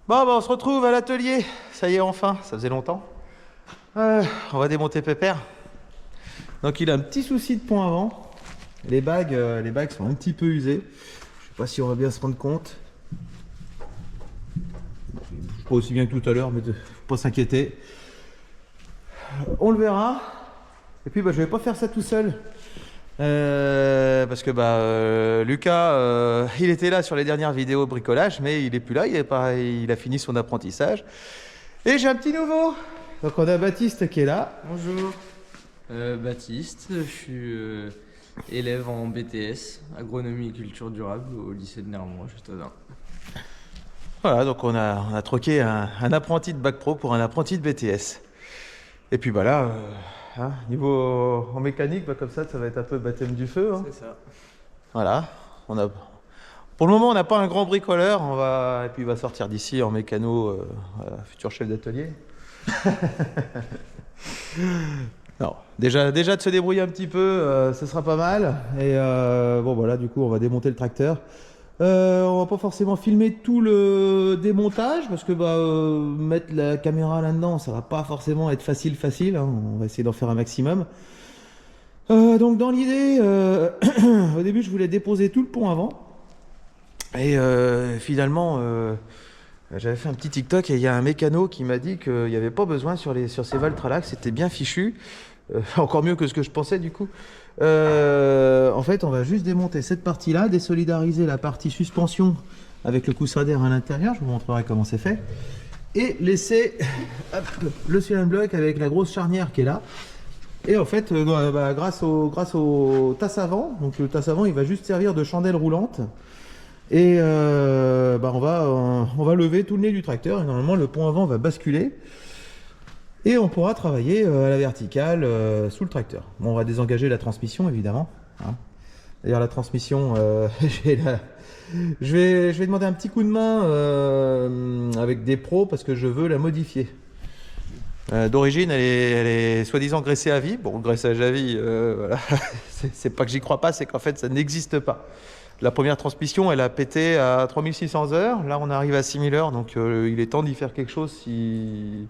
Bon, bah, on se retrouve à l'atelier. Ça y est, enfin, ça faisait longtemps. On va démonter Pépère. Donc il a un petit souci de pont avant. Les bagues sont un petit peu usées. Je sais pas si on va bien se rendre compte. Je pas aussi bien que tout à l'heure, mais faut pas s'inquiéter. On le verra. Et puis bah, je vais pas faire ça tout seul. Parce que Lucas, il était là sur les dernières vidéos bricolage, mais il est plus là, il a fini son apprentissage. Et j'ai un petit nouveau. Donc on a Baptiste qui est là. Bonjour, Baptiste, je suis élève en BTS, agronomie et culture durable au lycée de Nermois, juste à Dain. Voilà, donc on a troqué un apprenti de bac pro pour un apprenti de BTS. Et puis bah là, niveau en mécanique, bah, comme ça va être un peu baptême du feu. Hein. C'est ça. Voilà, pour le moment on n'a pas un grand bricoleur, et puis il va sortir d'ici en mécano, futur chef d'atelier. Non, déjà de se débrouiller un petit peu, ce sera pas mal. Et bon voilà, du coup on va démonter le tracteur. On va pas forcément filmer tout le démontage parce que mettre la caméra là-dedans, ça va pas forcément être facile, hein. On va essayer d'en faire un maximum. Donc dans l'idée, au début je voulais déposer tout le pont avant. Et finalement, j'avais fait un petit TikTok et il y a un mécano qui m'a dit qu'il n'y avait pas besoin sur ces Valtralax, c'était bien fichu. Encore mieux que ce que je pensais du coup. En fait, on va juste démonter cette partie-là, désolidariser la partie suspension avec le coussin d'air à l'intérieur. Je vous montrerai comment c'est fait. Et laisser le cylindre bloc avec la grosse charnière qui est là. Et en fait, grâce au tasse avant, donc le tasse avant, il va juste servir de chandelle roulante. Et on va lever tout le nez du tracteur. Et normalement, le pont avant va basculer. Et on pourra travailler à la verticale sous le tracteur. Bon, on va désengager la transmission évidemment. Hein. D'ailleurs la transmission, je vais demander un petit coup de main avec des pros parce que je veux la modifier. D'origine elle est soi-disant graissée à vie. Bon, le graissage à vie, voilà. C'est pas que j'y crois pas, c'est qu'en fait ça n'existe pas. La première transmission elle a pété à 3600 heures. Là on arrive à 6000 heures, donc il est temps d'y faire quelque chose si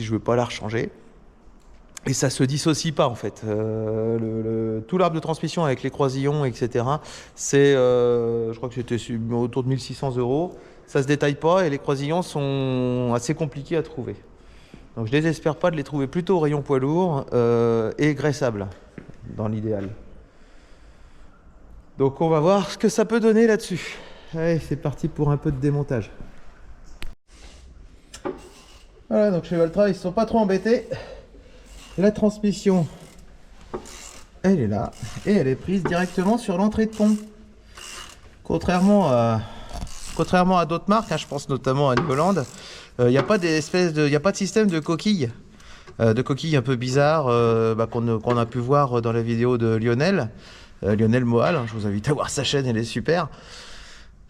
je veux pas la rechanger. Et ça se dissocie pas en fait. Tout l'arbre de transmission avec les croisillons, etc. C'est, je crois que c'était autour de 1600 €. Ça se détaille pas et les croisillons sont assez compliqués à trouver. Donc je désespère pas de les trouver plutôt au rayon poids lourd et graissables dans l'idéal. Donc on va voir ce que ça peut donner là-dessus. Allez, c'est parti pour un peu de démontage. Voilà, donc chez Valtra, ils ne sont pas trop embêtés. La transmission, elle est là. Et elle est prise directement sur l'entrée de pont. Contrairement à d'autres marques, hein, je pense notamment à Newland, il n'y a pas de système de coquilles. De coquilles un peu bizarres qu'on a pu voir dans la vidéo de Lionel. Lionel Moal, hein, je vous invite à voir sa chaîne, elle est super.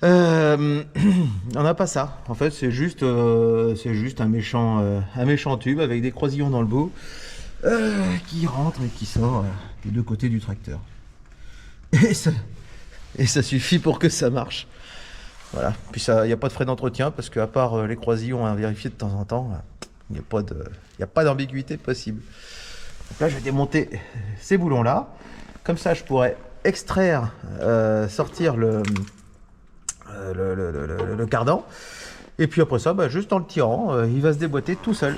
On n'a pas ça. En fait, c'est juste un méchant tube avec des croisillons dans le bout qui rentre et qui sort des deux côtés du tracteur. Et ça suffit pour que ça marche. Voilà. Puis il n'y a pas de frais d'entretien parce qu'à part les croisillons à vérifier de temps en temps, il n'y a pas d'ambiguïté possible. Donc là, je vais démonter ces boulons-là. Comme ça, je pourrais extraire, sortir le cardan. Et puis après ça, juste en le tirant, il va se déboîter tout seul.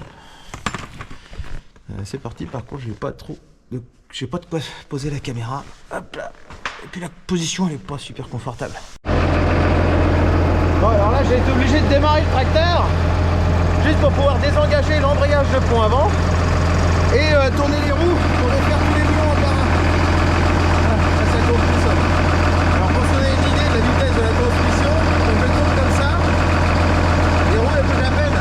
C'est parti. Par contre, je n'ai pas de quoi poser la caméra. Hop là. Et puis la position, elle est pas super confortable. Bon, alors là, j'ai été obligé de démarrer le tracteur juste pour pouvoir désengager l'embrayage de pont avant et tourner les roues pour faire tous les boulons en par un. Voilà, ça tourne tout seul. Alors pour se donner une idée de la vitesse de la transmission, donc je tourne comme ça, les roues elles bougent à peine.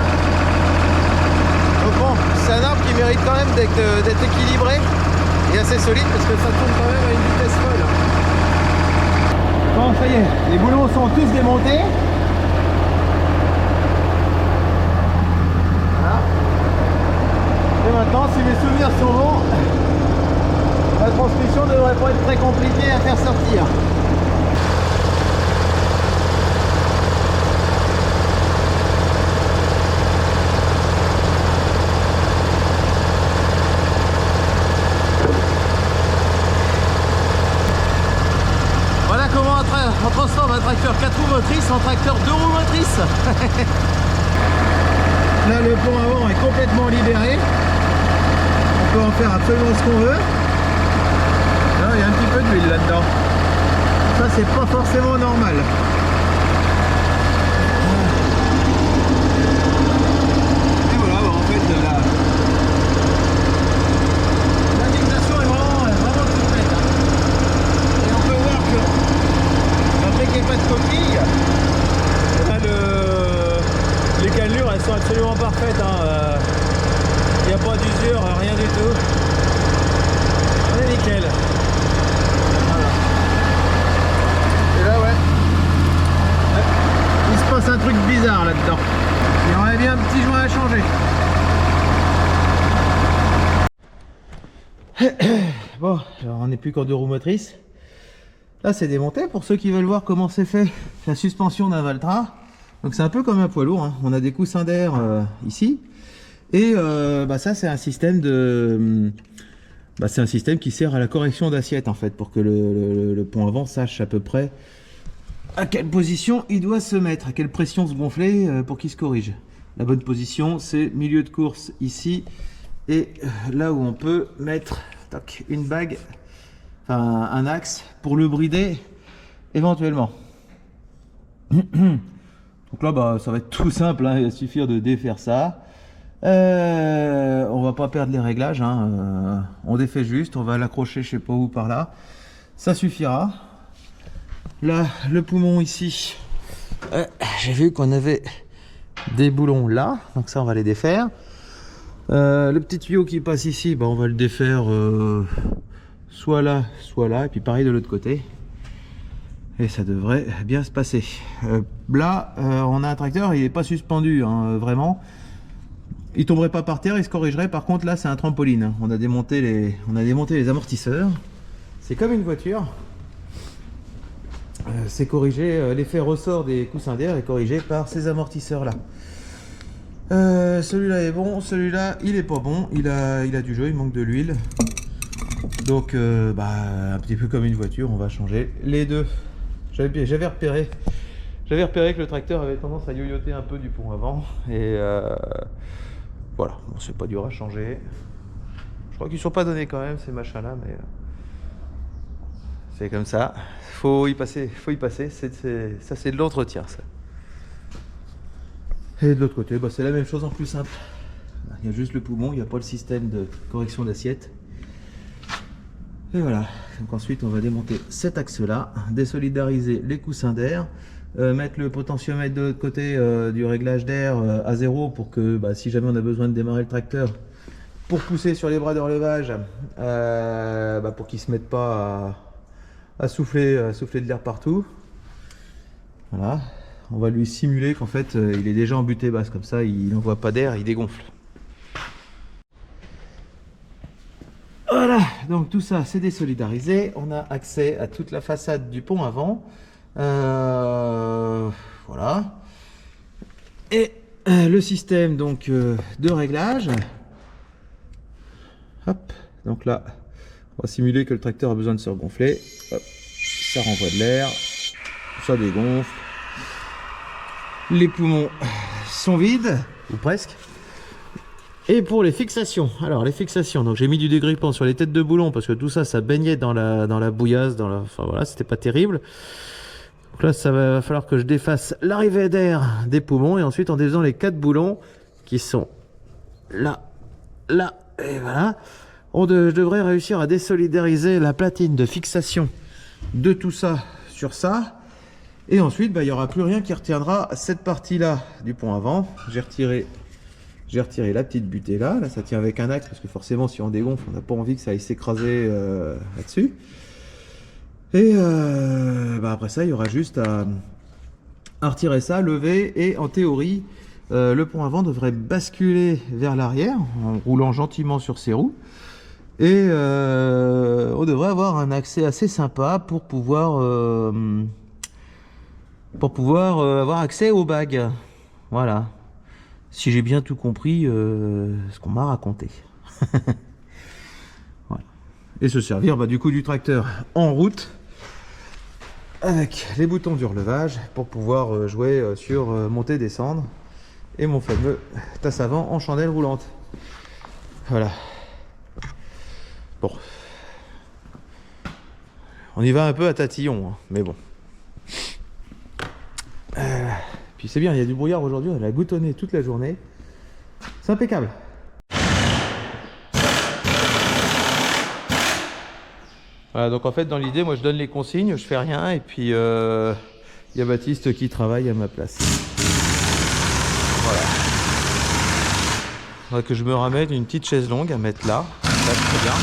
Donc bon, c'est un arbre qui mérite quand même d'être équilibré et assez solide parce que ça tourne quand même à une vitesse folle. Bon, ça y est, les boulons sont tous démontés. Voilà. Et maintenant, si mes souvenirs sont bons, la transmission ne devrait pas être très compliquée à faire sortir. On transforme un tracteur 4 roues motrices en tracteur 2 roues motrices. Là, le pont avant est complètement libéré. On peut en faire absolument ce qu'on veut. Là, il y a un petit peu d'huile là-dedans. Ça, c'est pas forcément normal. Et voilà, bah, en fait, la fixation est vraiment complète. Et on peut voir que, malgré qu'il n'y ait pas de coquille, là, les cannelures, elles sont absolument parfaites. Il n'y a pas d'usure, rien du tout. On est nickel. Voilà. Et là, ouais. Il se passe un truc bizarre là-dedans. Il y aurait bien un petit joint à changer. Bon, alors on n'est plus qu'en 2 roues motrices. Là, c'est démonté pour ceux qui veulent voir comment c'est fait la suspension d'un Valtra. Donc, c'est un peu comme un poids lourd. On a des coussins d'air ici. Et ça, c'est un système de. C'est un système qui sert à la correction d'assiette en fait, pour que le pont avant sache à peu près à quelle position il doit se mettre, à quelle pression se gonfler pour qu'il se corrige. La bonne position, c'est milieu de course ici, et là où on peut mettre une bague, enfin un axe pour le brider éventuellement. Donc là, ça va être tout simple, il va suffire de défaire ça. On va pas perdre les réglages, on défait juste, on va l'accrocher je sais pas où par là, ça suffira. Là, le poumon ici, j'ai vu qu'on avait des boulons là, donc ça on va les défaire. Le petit tuyau qui passe ici, on va le défaire soit là, et puis pareil de l'autre côté. Et ça devrait bien se passer. Là, on a un tracteur, il n'est pas suspendu, vraiment. Il tomberait pas par terre, il se corrigerait. Par contre, là, c'est un trampoline. On a démonté les amortisseurs. C'est comme une voiture. C'est corrigé. L'effet ressort des coussins d'air est corrigé par ces amortisseurs-là. Celui-là est bon. Celui-là, il est pas bon. Il a du jeu. Il manque de l'huile. Donc, un petit peu comme une voiture, on va changer les deux. J'avais repéré que le tracteur avait tendance à yoyoter un peu du pont avant. Et voilà, bon, c'est pas dur à changer. Je crois qu'ils sont pas donnés quand même ces machins là, mais c'est comme ça. Faut y passer. Ça c'est de l'entretien ça. Et de l'autre côté, c'est la même chose en plus simple. Il y a juste le poumon, il n'y a pas le système de correction d'assiette. Et voilà. Donc ensuite on va démonter cet axe là, désolidariser les coussins d'air. Mettre le potentiomètre de l'autre côté du réglage d'air à 0 pour que si jamais on a besoin de démarrer le tracteur pour pousser sur les bras de relevage, pour qu'il ne se mette pas à souffler de l'air partout. Voilà, on va lui simuler qu'en fait il est déjà en butée basse, comme ça il n'envoie pas d'air, il dégonfle. Voilà, donc tout ça c'est désolidarisé, on a accès à toute la façade du pont avant. Voilà, et le système donc de réglage. Hop, donc là on va simuler que le tracteur a besoin de se regonfler. Hop, ça renvoie de l'air, ça dégonfle, les poumons sont vides ou presque. Et pour les fixations, alors les fixations, donc j'ai mis du dégrippant sur les têtes de boulon parce que tout ça baignait dans la bouillasse, enfin voilà, c'était pas terrible. Donc là, ça va falloir que je défasse l'arrivée d'air des poumons et ensuite en défaisant les 4 boulons qui sont là, là et voilà, je devrais réussir à désolidariser la platine de fixation de tout ça sur ça. Et ensuite, il n'y aura plus rien qui retiendra cette partie-là du pont avant. J'ai retiré la petite butée là, ça tient avec un axe parce que forcément si on dégonfle, on n'a pas envie que ça aille s'écraser là-dessus. Et après ça, il y aura juste à retirer ça, lever, et en théorie, le pont avant devrait basculer vers l'arrière en roulant gentiment sur ses roues. Et on devrait avoir un accès assez sympa pour pouvoir avoir accès aux bagues. Voilà. Si j'ai bien tout compris ce qu'on m'a raconté. Voilà. Et se servir du coup du tracteur en route avec les boutons du relevage pour pouvoir jouer sur monter, descendre, et mon fameux tasse avant en chandelle roulante. Voilà. Bon. On y va un peu à tatillon, hein, mais bon. Puis c'est bien, il y a du brouillard aujourd'hui, on a goutonné toute la journée. C'est impeccable. Voilà, donc en fait dans l'idée, moi je donne les consignes, je fais rien, et puis il y a Baptiste qui travaille à ma place. Voilà. Il faudrait que je me ramène une petite chaise longue à mettre là. Là, très bien.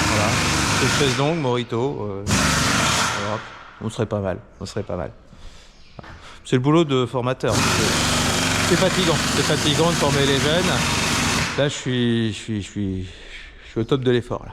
Voilà. Une chaise longue, Morito. Voilà. On serait pas mal. On serait pas mal. C'est le boulot de formateur. C'est fatigant. C'est fatigant de former les jeunes. Là, je suis au top de l'effort là.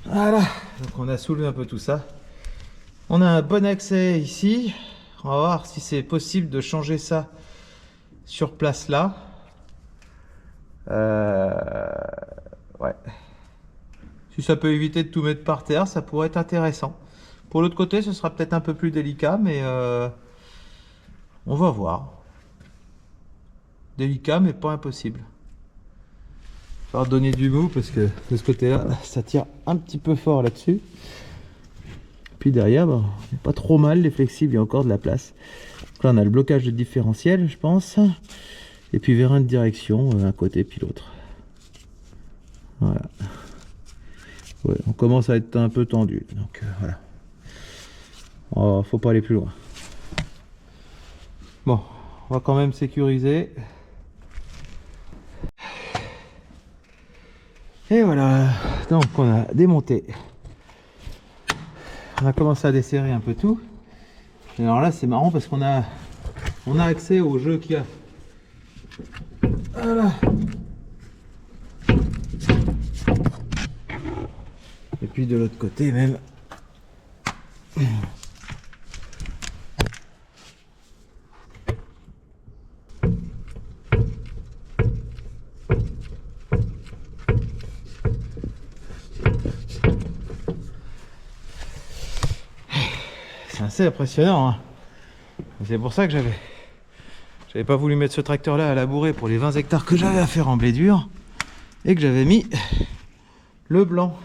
Voilà, donc on a soulevé un peu tout ça. On a un bon accès ici. On va voir si c'est possible de changer ça sur place là. Ouais. Si ça peut éviter de tout mettre par terre, ça pourrait être intéressant. Pour l'autre côté, ce sera peut-être un peu plus délicat, mais on va voir. Délicat, mais pas impossible. Il va falloir donner du mou parce que de ce côté-là, ça tire un petit peu fort là-dessus. Puis derrière, bah, on n'est pas trop mal, les flexibles, il y a encore de la place. Donc là, on a le blocage de différentiel, je pense. Et puis vérin de direction, un côté puis l'autre. Voilà. Ouais, on commence à être un peu tendu. Donc voilà. Oh, faut pas aller plus loin. Bon, on va quand même sécuriser. Et voilà, donc on a démonté. On a commencé à desserrer un peu tout. Et alors là c'est marrant parce qu'on a accès au jeu qu'il y a. Voilà. Et puis de l'autre côté même. C'est assez impressionnant, hein. C'est pour ça que j'avais pas voulu mettre ce tracteur là à labourer pour les 20 hectares que j'avais à faire en blé dur et que j'avais mis le blanc.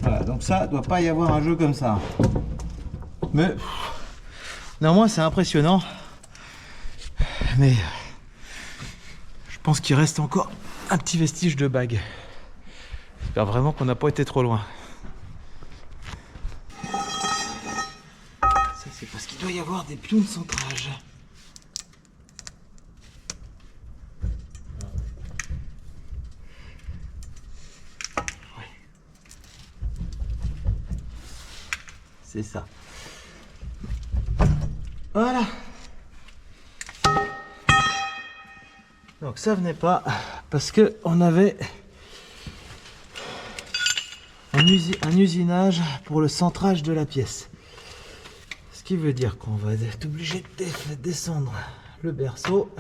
Voilà, donc ça doit pas y avoir un jeu comme ça, mais néanmoins c'est impressionnant, mais je pense qu'il reste encore un petit vestige de bague. J'espère vraiment qu'on n'a pas été trop loin. Ça c'est parce qu'il doit y avoir des pions de centrage. Ouais. C'est ça. Voilà. Donc ça venait pas parce que on avait un usinage pour le centrage de la pièce. Ce qui veut dire qu'on va être obligé de descendre le berceau.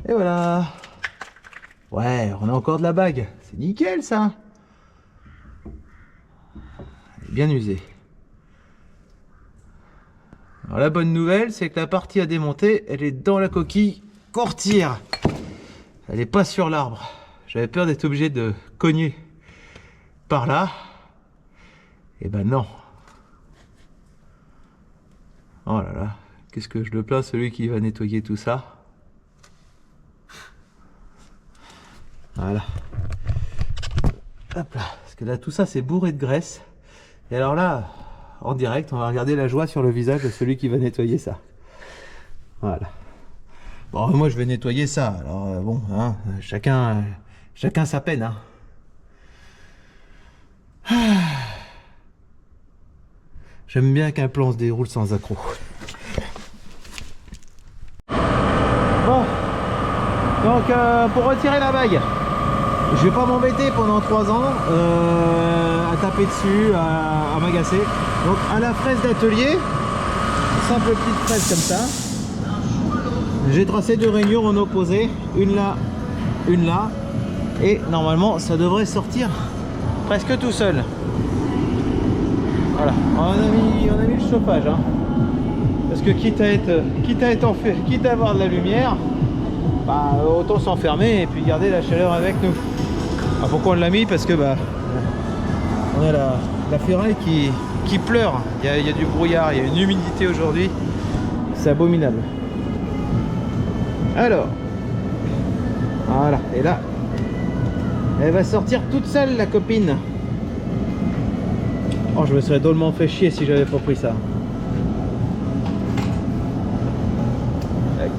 Et voilà. Ouais, on a encore de la bague. C'est nickel ça. Elle est bien usée. Alors la bonne nouvelle, c'est que la partie à démonter, elle est dans la coquille qu'on retire. Elle n'est pas sur l'arbre. J'avais peur d'être obligé de cogner par là. Eh ben non. Oh là là, qu'est-ce que je le plains, celui qui va nettoyer tout ça. Voilà. Hop là, parce que là tout ça c'est bourré de graisse. Et alors là, en direct, on va regarder la joie sur le visage de celui qui va nettoyer ça. Voilà. Bon, moi je vais nettoyer ça. Alors bon, hein, chacun sa peine. Hein. J'aime bien qu'un plan se déroule sans accroc. Bon, donc pour retirer la bague, je vais pas m'embêter pendant 3 ans à taper dessus, à m'agacer. Donc à la fraise d'atelier, simple petite fraise comme ça. J'ai tracé 2 rainures en opposé, une là, et normalement ça devrait sortir presque tout seul. Voilà, on a mis le chauffage, hein. Parce que quitte à avoir de la lumière, bah, autant s'enfermer et puis garder la chaleur avec nous. Alors pourquoi on l'a mis? Parce que bah, on a la ferraille qui pleure. Il y a du brouillard, il y a une humidité aujourd'hui, c'est abominable. Alors, voilà, et là, elle va sortir toute seule la copine. Oh, je me serais drôlement fait chier si j'avais pas pris ça. Tac.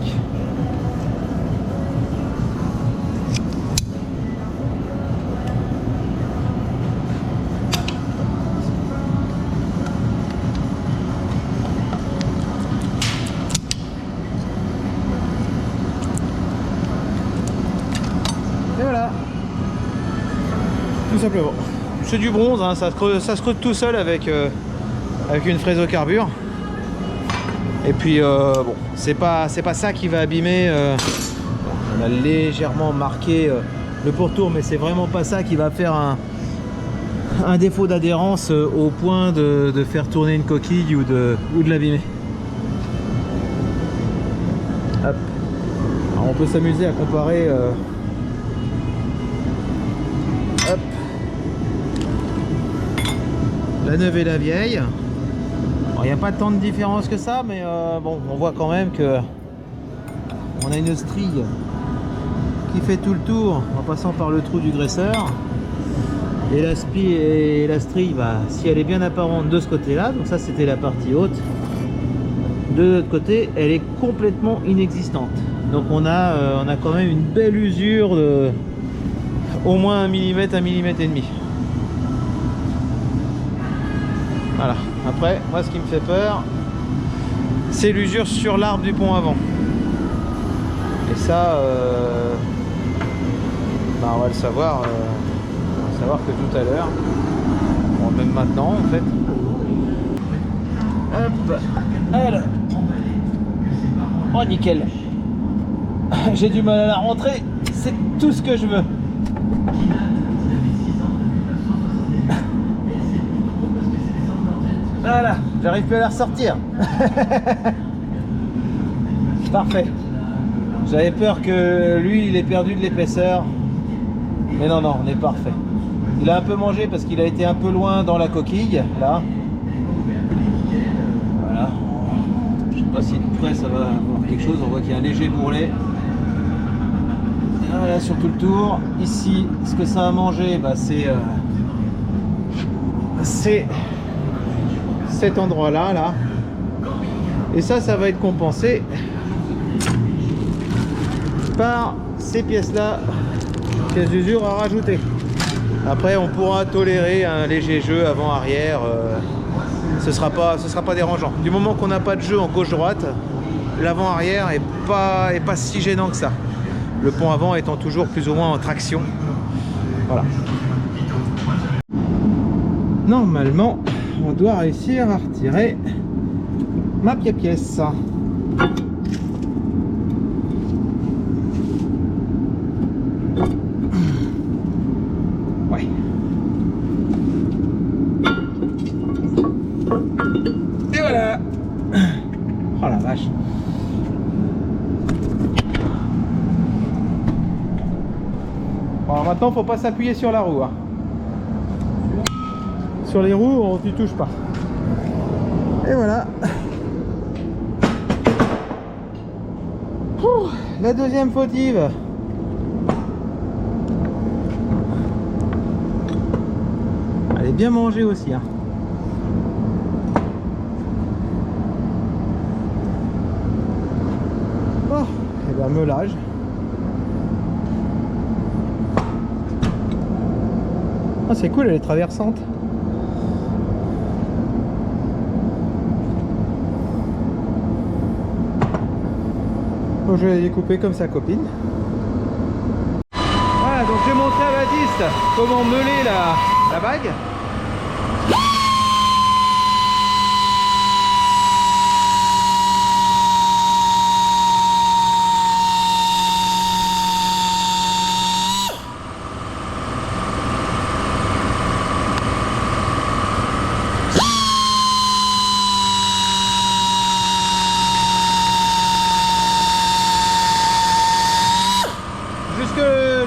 Et voilà. Tout simplement. C'est du bronze, hein, ça se creuse tout seul avec une fraise au carbure. Et puis bon, c'est pas ça qui va abîmer. On a légèrement marqué le pourtour, mais c'est vraiment pas ça qui va faire un défaut d'adhérence au point de faire tourner une coquille ou de l'abîmer. Hop. Alors on peut s'amuser à comparer. Hop. La neuve et la vieille. Il n'y a pas tant de différence que ça, mais bon, on voit quand même que on a une strie qui fait tout le tour en passant par le trou du graisseur. Et la strie, bah, si elle est bien apparente de ce côté-là, donc ça c'était la partie haute, de l'autre côté, elle est complètement inexistante. Donc on a quand même une belle usure de au moins 1 mm, 1 mm et demi. Voilà. Après, moi ce qui me fait peur, c'est l'usure sur l'arbre du pont avant. Et ça, bah, on va le savoir que tout à l'heure, bon, même maintenant en fait. Hop, alors. Oh nickel. J'ai du mal à la rentrer, c'est tout ce que je veux. Voilà, j'arrive plus à la ressortir. Parfait. J'avais peur que lui il ait perdu de l'épaisseur. Mais non, non, on est parfait. Il a un peu mangé parce qu'il a été un peu loin dans la coquille, là. Voilà. Je sais pas si de près ça va avoir quelque chose. On voit qu'il y a un léger bourrelet. Voilà, sur tout le tour. Ici, ce que ça a mangé, bah, c'est cet endroit-là, là. Et ça va être compensé par ces pièces-là, pièces d'usure à rajouter. Après, on pourra tolérer un léger jeu avant-arrière. Ce sera pas dérangeant. Du moment qu'on n'a pas de jeu en gauche-droite, l'avant-arrière est pas si gênant que ça. Le pont avant étant toujours plus ou moins en traction. Voilà. Normalement, on doit réussir à retirer ma pièce. Ouais. Et voilà. Oh la vache. Bon, alors maintenant, faut pas s'appuyer sur la roue. Hein. sur les roues, on n'y touche pas. Et voilà. Ouh, la deuxième fautive. Elle est bien mangée aussi, hein. Oh, et ben meulage. Ah, c'est cool, elle est traversante. Bon, je vais la découper comme sa copine. Voilà, donc j'ai montré à Baptiste comment meuler la bague.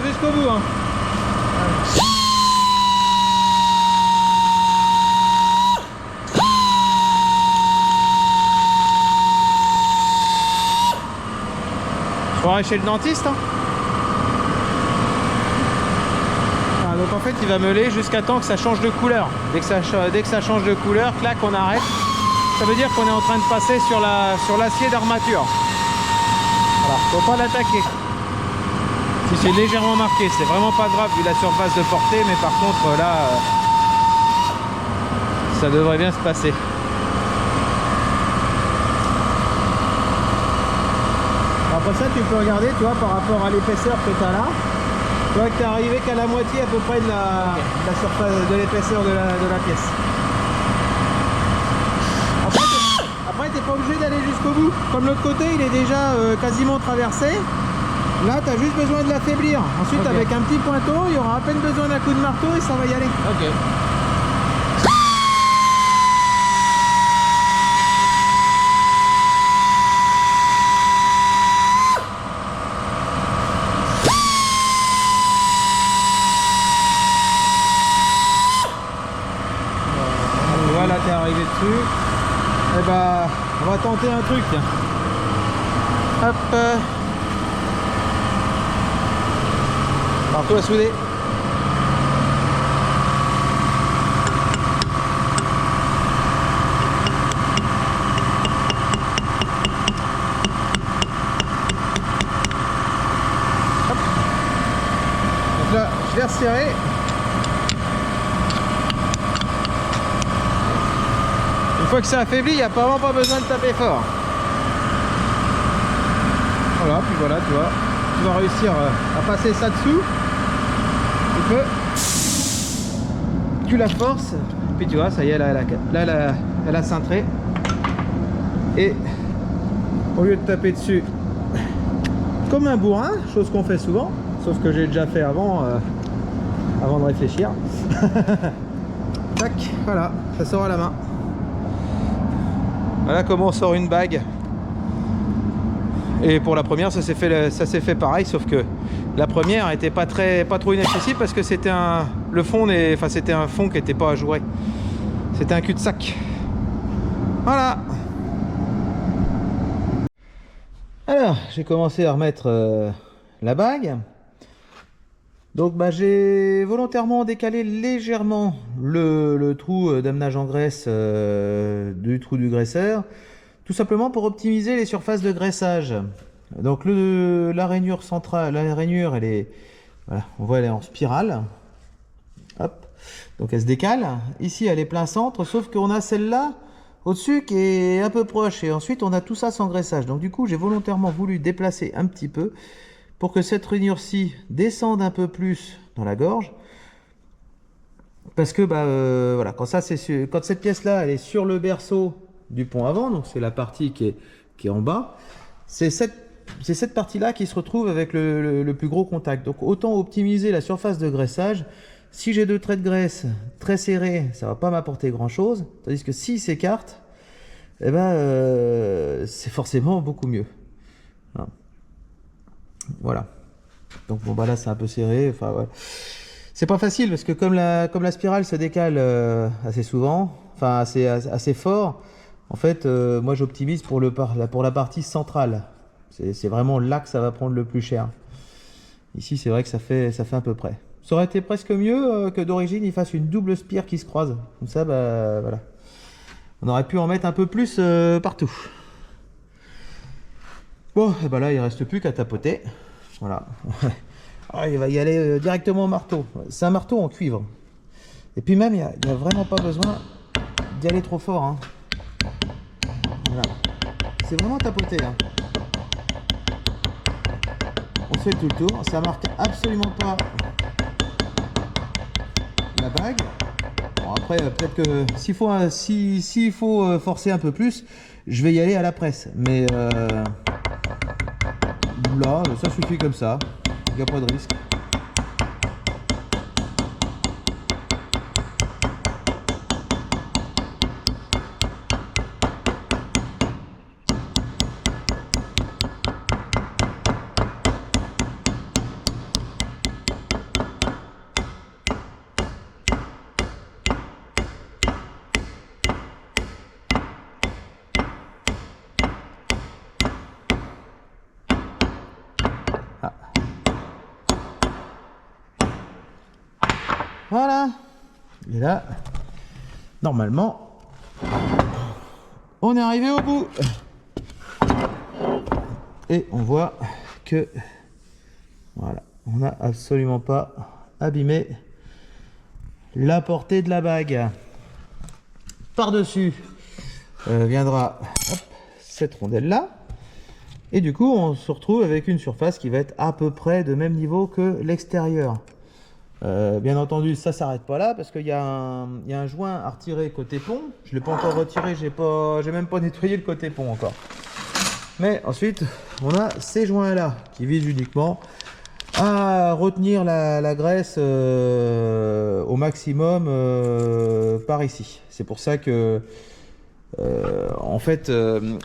Jusqu'au bout, hein. Faut aller chez le dentiste, hein. Ah, donc en fait il va meuler jusqu'à temps que ça change de couleur. Dès que ça change de couleur, clac, on arrête. Ça veut dire qu'on est en train de passer sur l'acier d'armature. Voilà, faut pas l'attaquer. Si c'est légèrement marqué, c'est vraiment pas grave vu la surface de portée, mais par contre là, ça devrait bien se passer. Après ça, tu peux regarder, tu vois, par rapport à l'épaisseur que tu as là. Tu vois que tu es arrivé qu'à la moitié à peu près de la surface, de l'épaisseur de la pièce. Après, tu n'es pas obligé d'aller jusqu'au bout. Comme l'autre côté, il est déjà quasiment traversé. Là, tu as juste besoin de l'affaiblir. Ensuite, okay, avec un petit pointeau, il y aura à peine besoin d'un coup de marteau et ça va y aller. Ok. Voilà, t'es arrivé dessus. Et bah, on va tenter un truc. Hop. Marteau à souder. Hop. Donc là, je vais resserrer. Une fois que c'est affaibli, il n'y a vraiment pas besoin de taper fort. Voilà, puis voilà, tu vois, tu vas réussir à passer ça dessous. Tu la forces, puis tu vois, ça y est, là, elle a cintré. Et au lieu de taper dessus comme un bourrin, chose qu'on fait souvent, sauf que j'ai déjà fait avant de réfléchir. Tac, voilà, ça sort à la main. Voilà comment on sort une bague. Et pour la première, ça s'est fait pareil, sauf que la première était pas trop inaccessible parce que c'était c'était un fond qui n'était pas ajouré. C'était un cul-de-sac. Voilà. Alors, j'ai commencé à remettre la bague. Donc bah, j'ai volontairement décalé légèrement le trou d'amenage en graisse du trou du graisseur. Tout simplement pour optimiser les surfaces de graissage. Donc la rainure centrale, la rainure, elle est, voilà, on voit elle est en spirale. Hop. Donc elle se décale. Ici elle est plein centre, sauf qu'on a celle-là au-dessus qui est un peu proche. Et ensuite on a tout ça sans graissage. Donc du coup j'ai volontairement voulu déplacer un petit peu pour que cette rainure-ci descende un peu plus dans la gorge. Parce que bah, voilà, quand cette pièce-là elle est sur le berceau du pont avant, donc c'est la partie qui est en bas, c'est cette partie-là qui se retrouve avec le plus gros contact. Donc autant optimiser la surface de graissage. Si j'ai deux traits de graisse très serrés, ça va pas m'apporter grand-chose, tandis que s'ils s'écartent, eh ben, c'est forcément beaucoup mieux. Voilà. Donc bon bah là c'est un peu serré, enfin ouais. C'est pas facile parce que comme la spirale se décale assez souvent, enfin assez fort, en fait, moi j'optimise pour la partie centrale. C'est vraiment là que ça va prendre le plus cher. Ici, c'est vrai que ça fait à peu près. Ça aurait été presque mieux que d'origine il fasse une double spire qui se croise. Comme ça, bah voilà. On aurait pu en mettre un peu plus partout. Bon, et bah là, il reste plus qu'à tapoter. Voilà. Ah, il va y aller directement au marteau. C'est un marteau en cuivre. Et puis même, il n'y a vraiment pas besoin d'y aller trop fort. Hein. Voilà. C'est vraiment tapoter. Hein. On fait tout le tour. Ça marque absolument pas la bague. Bon, après, peut-être que s'il faut forcer un peu plus, je vais y aller à la presse. Mais là, ça suffit comme ça. Il n'y a pas de risque. Voilà. Et là, normalement, on est arrivé au bout. Et on voit que, voilà, on n'a absolument pas abîmé la portée de la bague. Par-dessus viendra hop, cette rondelle-là. Et du coup, on se retrouve avec une surface qui va être à peu près de même niveau que l'extérieur. Bien entendu, ça s'arrête pas là parce qu'il y a un joint à retirer côté pont. Je ne l'ai pas encore retiré, j'ai même pas nettoyé le côté pont encore. Mais ensuite, on a ces joints là qui visent uniquement à retenir la graisse au maximum par ici. C'est pour ça que en fait,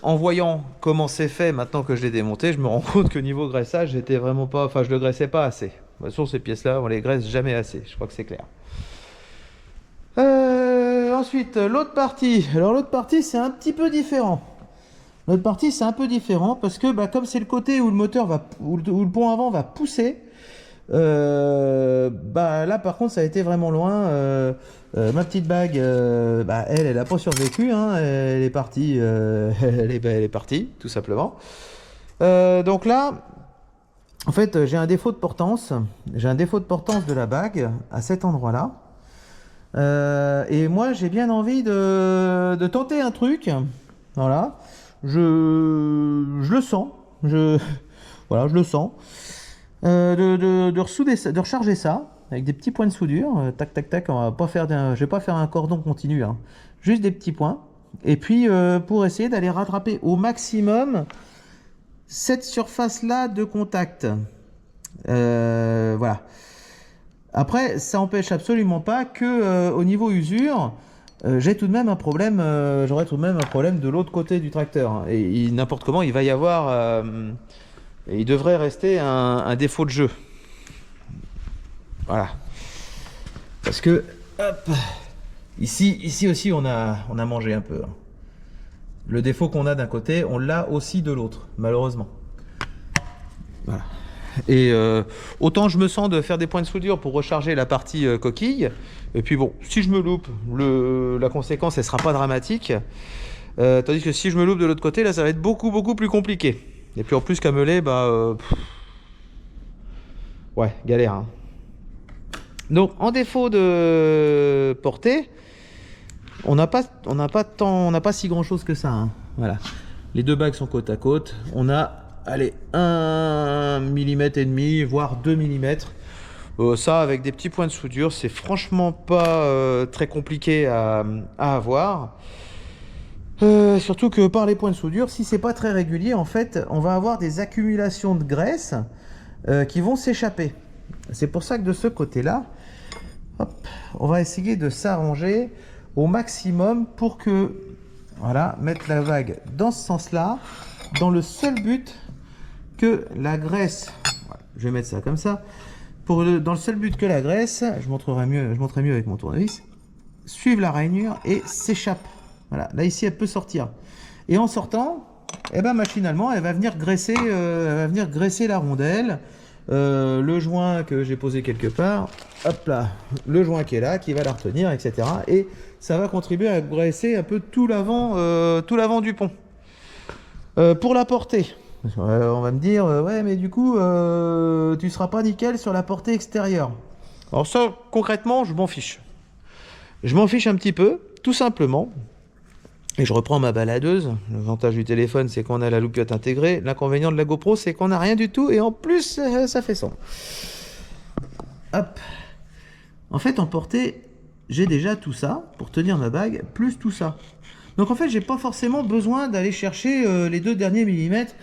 en voyant comment c'est fait maintenant que je l'ai démonté, je me rends compte que niveau graissage, j'étais vraiment pas, enfin, je le graissais pas assez. De toute façon, ces pièces-là, on les graisse jamais assez. Je crois que c'est clair. Ensuite, l'autre partie. Alors l'autre partie, c'est un petit peu différent. L'autre partie, c'est un peu différent parce que, bah, comme c'est le côté où le moteur va, où le pont avant va pousser. Bah là par contre ça a été vraiment loin. Ma petite bague bah, elle a pas survécu hein. Elle est partie elle est partie tout simplement. Donc là en fait j'ai un défaut de portance de la bague à cet endroit là et moi j'ai bien envie de tenter un truc. Voilà, je le sens, voilà, je le sens. De recharger ça avec des petits points de soudure, tac tac tac. On va pas faire je vais pas faire un cordon continu, hein. Juste des petits points. Et puis pour essayer d'aller rattraper au maximum cette surface là de contact. Voilà. Après, ça empêche absolument pas que au niveau usure, j'ai tout de même un problème. J'aurais tout de même un problème de l'autre côté du tracteur. Hein. Et n'importe comment, il va y avoir. Et il devrait rester un défaut de jeu. Voilà. Parce que, hop, ici aussi, on a mangé un peu. Hein. Le défaut qu'on a d'un côté, on l'a aussi de l'autre, malheureusement. Voilà. Et autant je me sens de faire des points de soudure pour recharger la partie coquille. Et puis bon, si je me loupe, la conséquence, elle sera pas dramatique. Tandis que si je me loupe de l'autre côté, là, ça va être beaucoup plus compliqué. Et puis en plus cameler, bah ouais, galère. Hein. Donc en défaut de portée, on n'a pas si grand chose que ça. Hein. Voilà, les deux bagues sont côte à côte. On a, allez, 1,5 mm, voire 2 mm. Ça avec des petits points de soudure, c'est franchement pas très compliqué à avoir. Surtout que par les points de soudure, si c'est pas très régulier, en fait, on va avoir des accumulations de graisse qui vont s'échapper. C'est pour ça que de ce côté-là, on va essayer de s'arranger au maximum pour que, voilà, mettre la vague dans ce sens-là, dans le seul but que la graisse, voilà, je vais mettre ça comme ça, dans le seul but que la graisse, je montrerai mieux avec mon tournevis, suive la rainure et s'échappe. Voilà, là ici elle peut sortir. Et en sortant, eh ben, machinalement, elle va venir graisser la rondelle. Le joint que j'ai posé quelque part, hop là, le joint qui est là, qui va la retenir, etc. Et ça va contribuer à graisser un peu tout l'avant du pont. Pour la portée, on va me dire, ouais, mais du coup, tu seras pas nickel sur la portée extérieure. Alors ça, concrètement, je m'en fiche. Je m'en fiche un petit peu, tout simplement. Et je reprends ma baladeuse. L'avantage du téléphone, c'est qu'on a la loupiote intégrée. L'inconvénient de la GoPro, c'est qu'on n'a rien du tout. Et en plus, ça fait sombre. Hop. En fait, en portée, j'ai déjà tout ça pour tenir ma bague, plus tout ça. Donc en fait, j'ai pas forcément besoin d'aller chercher les 2 derniers millimètres.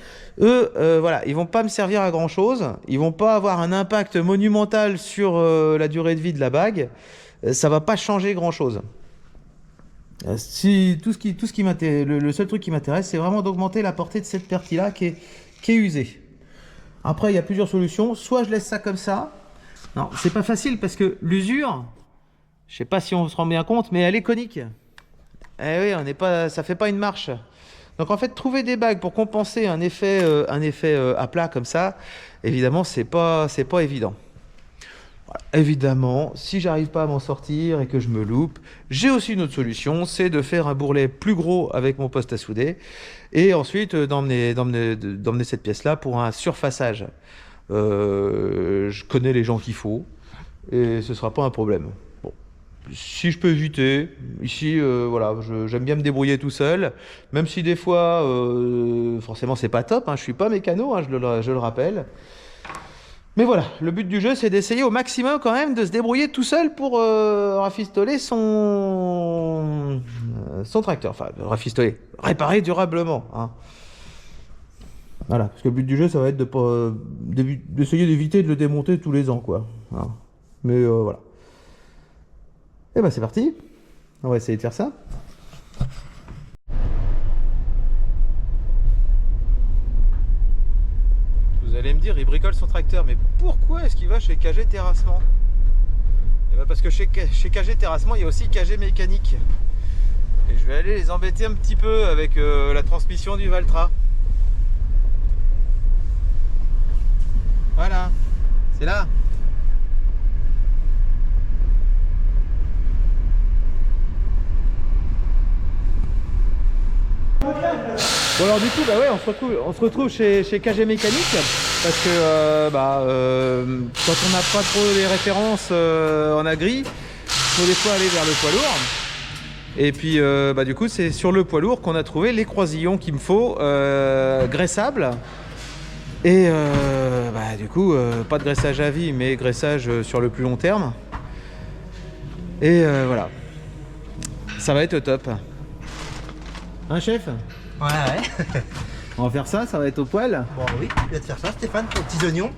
Eux, voilà, ils vont pas me servir à grand chose. Ils vont pas avoir un impact monumental sur la durée de vie de la bague. Ça va pas changer grand chose. Si tout ce qui m'intéresse, le seul truc qui m'intéresse, c'est vraiment d'augmenter la portée de cette partie-là qui est usée. Après, il y a plusieurs solutions. Soit je laisse ça comme ça. Non, c'est pas facile parce que l'usure, je sais pas si on se rend bien compte, mais elle est conique. Eh oui, ça fait pas une marche. Donc en fait, trouver des bagues pour compenser un effet à plat comme ça, évidemment, c'est pas évident. Voilà. Évidemment, si j'arrive pas à m'en sortir et que je me loupe, j'ai aussi une autre solution, c'est de faire un bourrelet plus gros avec mon poste à souder et ensuite d'emmener cette pièce-là pour un surfaçage. Je connais les gens qu'il faut et ce sera pas un problème. Bon. Si je peux éviter, ici, voilà, j'aime bien me débrouiller tout seul, même si des fois, forcément, c'est pas top, hein, je suis pas mécano, hein, je le rappelle. Mais voilà, le but du jeu, c'est d'essayer au maximum quand même de se débrouiller tout seul pour rafistoler son tracteur. Enfin, rafistoler, réparer durablement. Hein. Voilà, parce que le but du jeu, ça va être d'essayer d'éviter de le démonter tous les ans, quoi. Hein. Mais voilà. Et ben c'est parti. On va essayer de faire ça. Vous allez me dire, il bricole son tracteur, mais pourquoi est-ce qu'il va chez KG Terrassement? Eh ben parce que chez KG Terrassement, il y a aussi KG Mécanique. Et je vais aller les embêter un petit peu avec la transmission du Valtra. Voilà, c'est là. Bon alors du coup bah ouais on se retrouve chez KG Mécanique parce que quand on n'a pas trop les références en agri, il faut des fois aller vers le poids lourd. Et puis du coup c'est sur le poids lourd qu'on a trouvé les croisillons qu'il me faut graissables. Et du coup pas de graissage à vie mais graissage sur le plus long terme. Et voilà. Ça va être top. Hein chef? Ouais. On va faire ça, ça va être au poil. Bon oui, je vais te faire ça Stéphane, pour les petits oignons,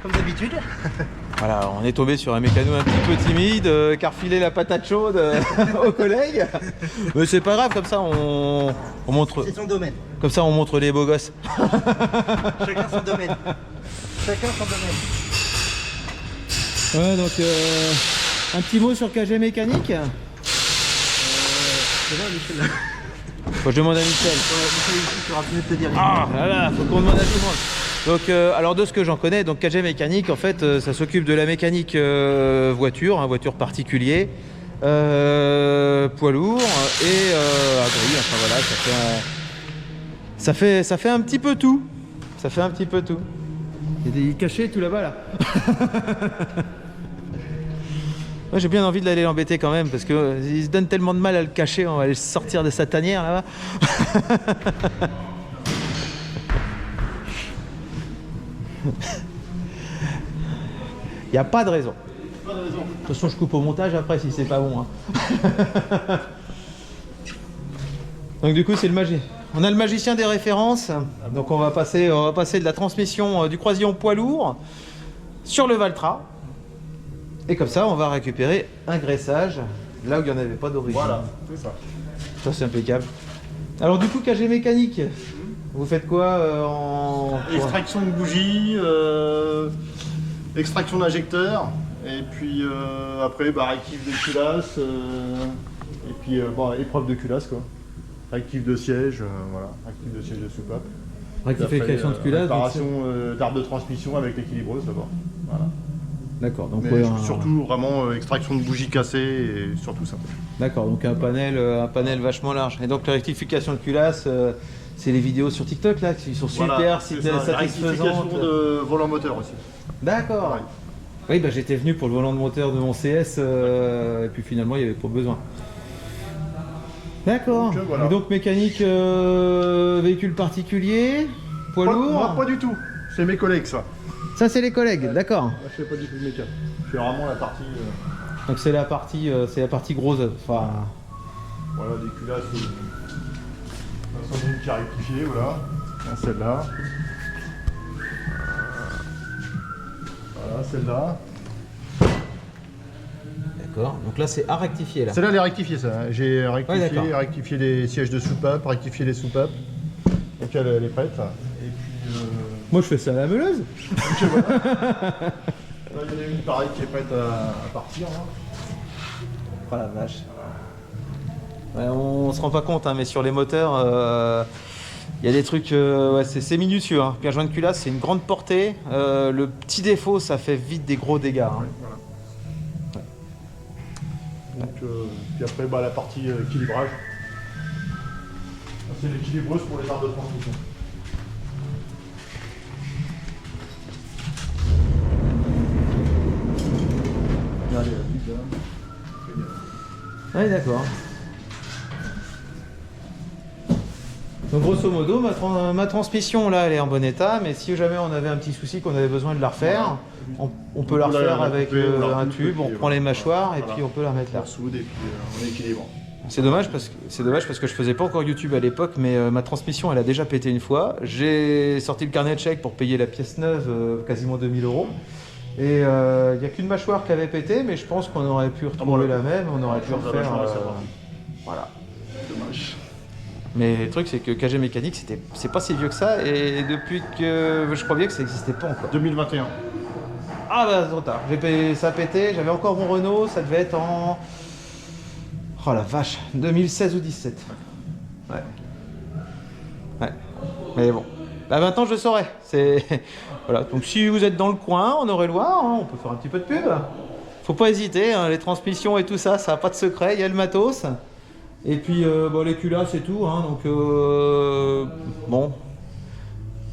comme d'habitude. Voilà, on est tombé sur un mécano un petit peu timide, qui a refilé la patate chaude aux collègues. Mais c'est pas grave, comme ça on montre. C'est son domaine. Comme ça on montre les beaux gosses. Chacun son domaine. Chacun son domaine. Ouais, donc un petit mot sur KG Mécanique. C'est là Michel. Faut que je demande à Michel. Michel ici, tu auras mieux de te dire. Ah là, faut qu'on demande à tout le monde. Donc, alors de ce que j'en connais, donc KG Mécanique, en fait, ça s'occupe de la mécanique voiture, hein, voiture particulier, poids lourd et agri. Enfin voilà, ça fait un petit peu tout. Ça fait un petit peu tout. Il y a des cachets tout là-bas là. Moi j'ai bien envie de l'aller l'embêter quand même parce que il se donne tellement de mal à le cacher, on va aller sortir de sa tanière là-bas. Il n'y a pas de raison. De toute façon je coupe au montage après si c'est pas bon. Hein. Donc du coup c'est le magicien. On a le magicien des références. Donc on va passer de la transmission du croisillon poids lourd sur le Valtra. Et comme ça, on va récupérer un graissage là où il n'y en avait pas d'origine. Voilà, c'est ça. Ça, c'est impeccable. Alors, du coup, KG Mécanique, vous faites quoi en. Extraction de bougies, extraction d'injecteur, et puis après réactif de culasse, et puis bon, épreuve de culasse quoi. Réactif de siège, voilà, réactif de siège de soupape. Rectification de culasse. Réparation d'arbre de transmission avec l'équilibreuse d'abord. Voilà. D'accord, donc Mais surtout vraiment extraction de bougies cassées et surtout ça. D'accord, donc un panel vachement large. Et donc la rectification de culasse, c'est les vidéos sur TikTok là qui sont super Voilà, c'est ça. satisfaisantes. Rectification de volant moteur aussi. D'accord. Pareil. Oui, bah, j'étais venu pour le volant de moteur de mon CS et puis finalement il n'y avait pas besoin. D'accord. Donc, voilà. Et donc mécanique véhicule particulier, poids lourd. Moi pas du tout, c'est mes collègues ça. Ça c'est les collègues, d'accord. Moi je fais pas du tout de méca. Je fais vraiment la partie. Donc c'est la partie grosse. Enfin, Voilà, des culasses. La Sandrine qui a rectifié, voilà. Celle-là. Voilà, celle-là. d'accord. Donc là c'est à rectifier là. Celle-là, elle est rectifiée, ça. J'ai rectifié, d'accord. rectifié les sièges de soupape, rectifié les soupapes. Donc elle est prête. Et puis. Moi je fais ça à la meuleuse. Ok, voilà. Là, il y en a une pareille qui est prête à partir. Hein. Oh la vache. Ouais, on se rend pas compte, hein, mais sur les moteurs, il y a des trucs, ouais, c'est minutieux. Hein. Puis un joint de culasse, c'est une grande portée. Le petit défaut, ça fait vite des gros dégâts. Hein. Voilà. Donc, puis après, bah, la partie équilibrage. C'est l'équilibreuse pour les arbres de transmission. Allez, vite, là. Ouais, d'accord. Donc grosso modo, ma transmission là, elle est en bon état, mais si jamais on avait un petit souci qu'on avait besoin de la refaire, on peut la refaire avec un tube, on prend les mâchoires et puis on peut la remettre là. On soude et puis on équilibre. C'est dommage parce que je faisais pas encore YouTube à l'époque, mais ma transmission elle a déjà pété une fois. J'ai sorti le carnet de chèques pour payer la pièce neuve, quasiment 2000 €. Et il n'y a qu'une mâchoire qui avait pété, mais je pense qu'on aurait pu retrouver la même, on aurait pu refaire. Voilà. Dommage. Mais le truc c'est que KG Mécanique c'est pas si vieux que ça, et depuis que je crois bien que ça n'existait pas encore. 2021. Ah bah c'est trop tard, ça a pété, j'avais encore mon Renault, ça devait être en... Oh la vache, 2016 ou 17. Ouais. Ouais. Mais bon. Là maintenant je le saurais. Voilà. Donc si vous êtes dans le coin, en Eure-et-Loire, hein, on peut faire un petit peu de pub. Faut pas hésiter, hein, les transmissions et tout ça, ça n'a pas de secret, il y a le matos. Et puis bon, les culasses et tout, hein, donc bon.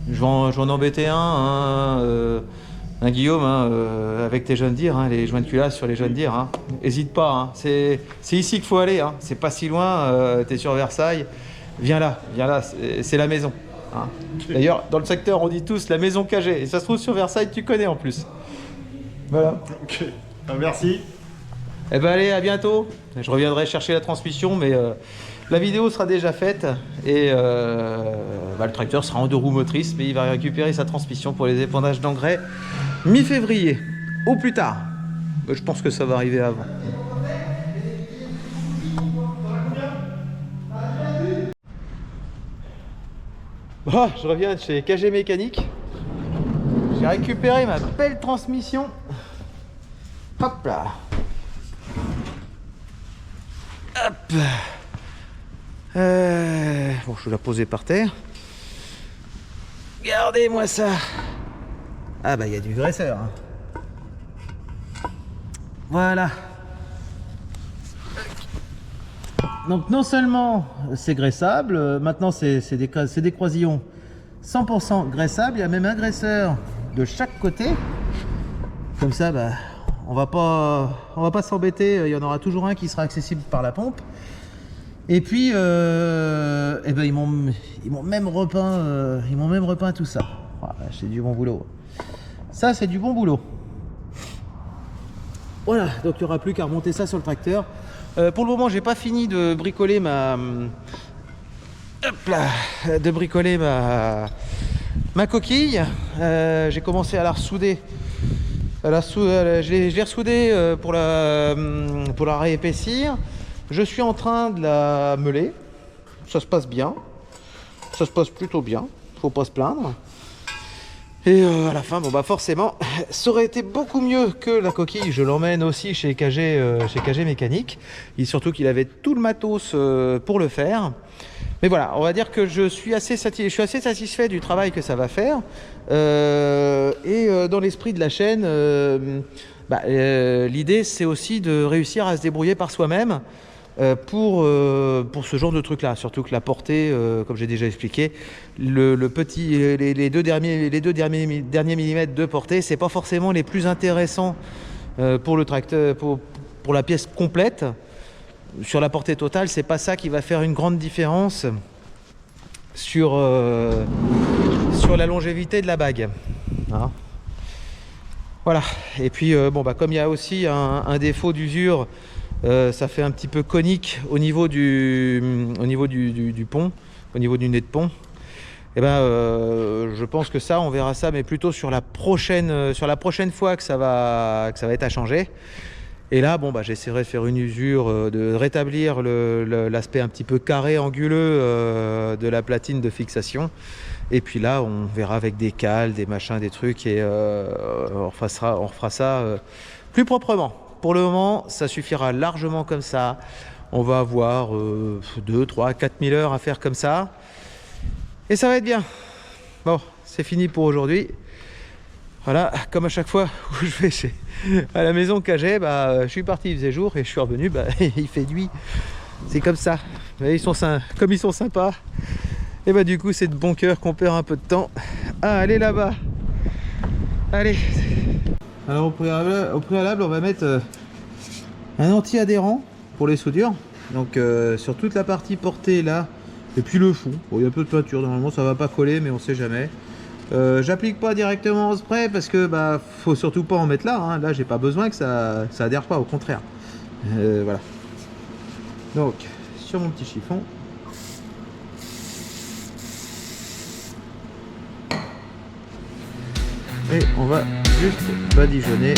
Je vais en embêter un Guillaume, hein, avec tes jeunes dires, hein, les joints de culasse sur les jeunes dires, hein. Hésite pas, hein. C'est ici qu'il faut aller, hein. C'est pas si loin, t'es sur Versailles, viens là, c'est la maison. Hein. D'ailleurs, dans le secteur, on dit tous la maison KG, et ça se trouve sur Versailles, tu connais en plus. Voilà. Ok. Merci. Eh ben allez, à bientôt. Je reviendrai chercher la transmission, mais la vidéo sera déjà faite et le tracteur sera en 2 roues motrices, mais il va récupérer sa transmission pour les épandages d'engrais mi-février, au plus tard. Je pense que ça va arriver avant. Bon, je reviens de chez KG Mécanique. J'ai récupéré ma belle transmission. Hop là. Hop. Bon, je vais la poser par terre. Regardez-moi ça. Ah bah il y a du graisseur. Hein. Voilà. Donc non seulement c'est graissable, maintenant c'est des croisillons 100% graissables. Il y a même un graisseur de chaque côté. Comme ça, bah, on va pas s'embêter. Il y en aura toujours un qui sera accessible par la pompe. Et puis, eh ben ils m'ont même repeint tout ça. Voilà, c'est du bon boulot. Ça, c'est du bon boulot. Voilà, donc il n'y aura plus qu'à remonter ça sur le tracteur. Pour le moment, j'ai pas fini de bricoler ma coquille. J'ai commencé à la ressouder. Je l'ai ressoudée pour la réépaissir. Je suis en train de la meuler. Ça se passe bien. Ça se passe plutôt bien. Faut pas se plaindre. Et à la fin, bon bah forcément, ça aurait été beaucoup mieux que la coquille. Je l'emmène aussi chez KG Mécanique. Et surtout qu'il avait tout le matos pour le faire. Mais voilà, on va dire que je suis assez satisfait du travail que ça va faire. Dans l'esprit de la chaîne, l'idée c'est aussi de réussir à se débrouiller par soi-même pour ce genre de truc là. Surtout que la portée, comme j'ai déjà expliqué, les deux derniers millimètres de portée, c'est pas forcément les plus intéressants pour le tracteur, pour la pièce complète. Sur la portée totale, c'est pas ça qui va faire une grande différence sur la longévité de la bague. Hein, voilà. Et puis comme il y a aussi un défaut d'usure, ça fait un petit peu conique au niveau du pont, au niveau du nez de pont. Et je pense que ça, on verra ça, mais plutôt sur la prochaine fois que ça va être à changer. Et là, j'essaierai de faire une usure, de rétablir l'aspect un petit peu carré, anguleux de la platine de fixation. Et puis là, on verra avec des cales, des machins, des trucs, et on refera ça plus proprement. Pour le moment, ça suffira largement comme ça. On va avoir 2, 3, 4 000 heures à faire comme ça. Et ça va être bien. Bon, c'est fini pour aujourd'hui. Voilà, comme à chaque fois où je vais à la maison KG, je suis parti, il faisait jour, et je suis revenu, il fait nuit. C'est comme ça. Mais comme ils sont sympas, et du coup c'est de bon cœur qu'on perd un peu de temps à aller là-bas. Allez. Alors au préalable, on va mettre un anti-adhérent pour les soudures. Donc sur toute la partie portée là, et puis le fond. Bon, il y a un peu de peinture, normalement ça va pas coller, mais on sait jamais. J'applique pas directement en spray parce que faut surtout pas en mettre là, hein. Là j'ai pas besoin que ça adhère pas, au contraire. Voilà. Donc sur mon petit chiffon. Et on va juste badigeonner.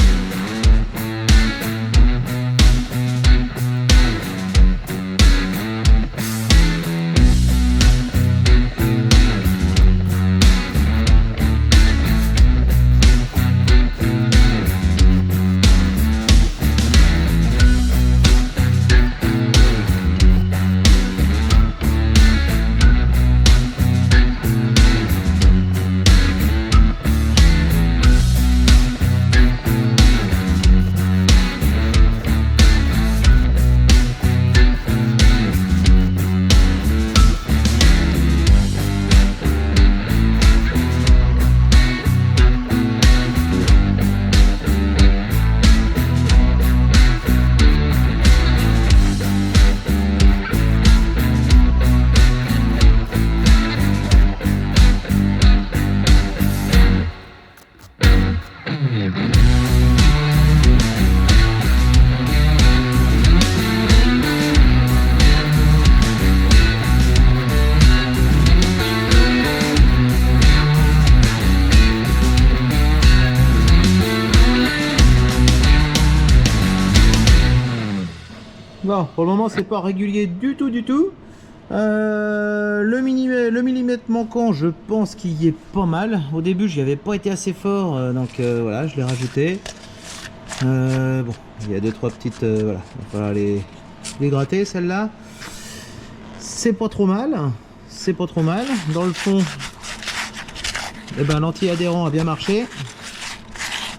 Bon, pour le moment c'est pas régulier du tout. Le millimètre manquant, je pense qu'il y est pas mal. Au début j'y avais pas été assez fort, donc voilà, je l'ai rajouté. Bon, il y a 2-3 petites, voilà, il va falloir les gratter, celle-là. C'est pas trop mal, Dans le fond, l'anti-adhérent a bien marché.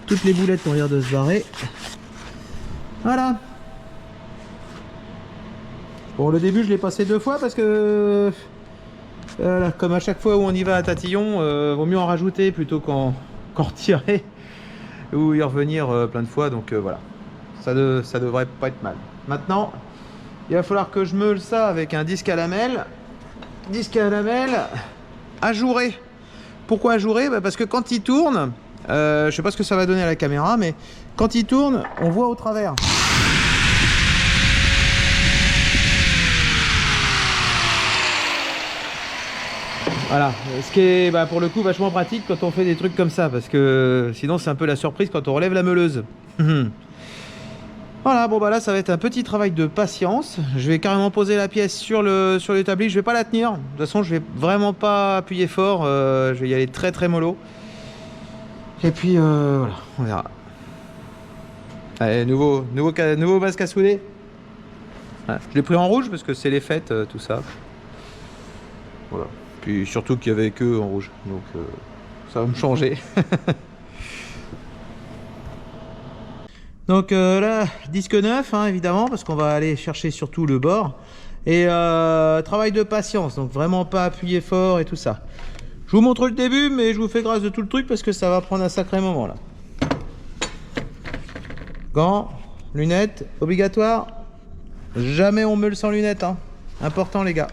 Toutes les boulettes ont l'air de se barrer. Voilà. Bon, le début je l'ai passé 2 fois parce que comme à chaque fois où on y va à tatillon, vaut mieux en rajouter plutôt qu'en retirer ou y revenir plein de fois. Donc voilà, ça devrait pas être mal. Maintenant, il va falloir que je meule ça avec un disque à lamelles. Disque à lamelles ajouré. Pourquoi ajouré? Parce que quand il tourne, je sais pas ce que ça va donner à la caméra, mais quand il tourne, on voit au travers. Voilà, ce qui est pour le coup vachement pratique quand on fait des trucs comme ça, parce que sinon c'est un peu la surprise quand on relève la meuleuse. Voilà, bon là ça va être un petit travail de patience. Je vais carrément poser la pièce sur l'établi, je vais pas la tenir. De toute façon je vais vraiment pas appuyer fort, je vais y aller très mollo. Et puis voilà, on verra. Allez, nouveau masque à souder. Voilà. Je l'ai pris en rouge parce que c'est les fêtes, tout ça. Voilà. Puis surtout qu'il y avait que en rouge, donc ça va me changer. Donc là, disque neuf, hein, évidemment, parce qu'on va aller chercher surtout le bord. Et travail de patience, donc vraiment pas appuyer fort et tout ça. Je vous montre le début, mais je vous fais grâce de tout le truc parce que ça va prendre un sacré moment là. Gants, lunettes, obligatoire. Jamais on meule sans lunettes, hein. Important les gars.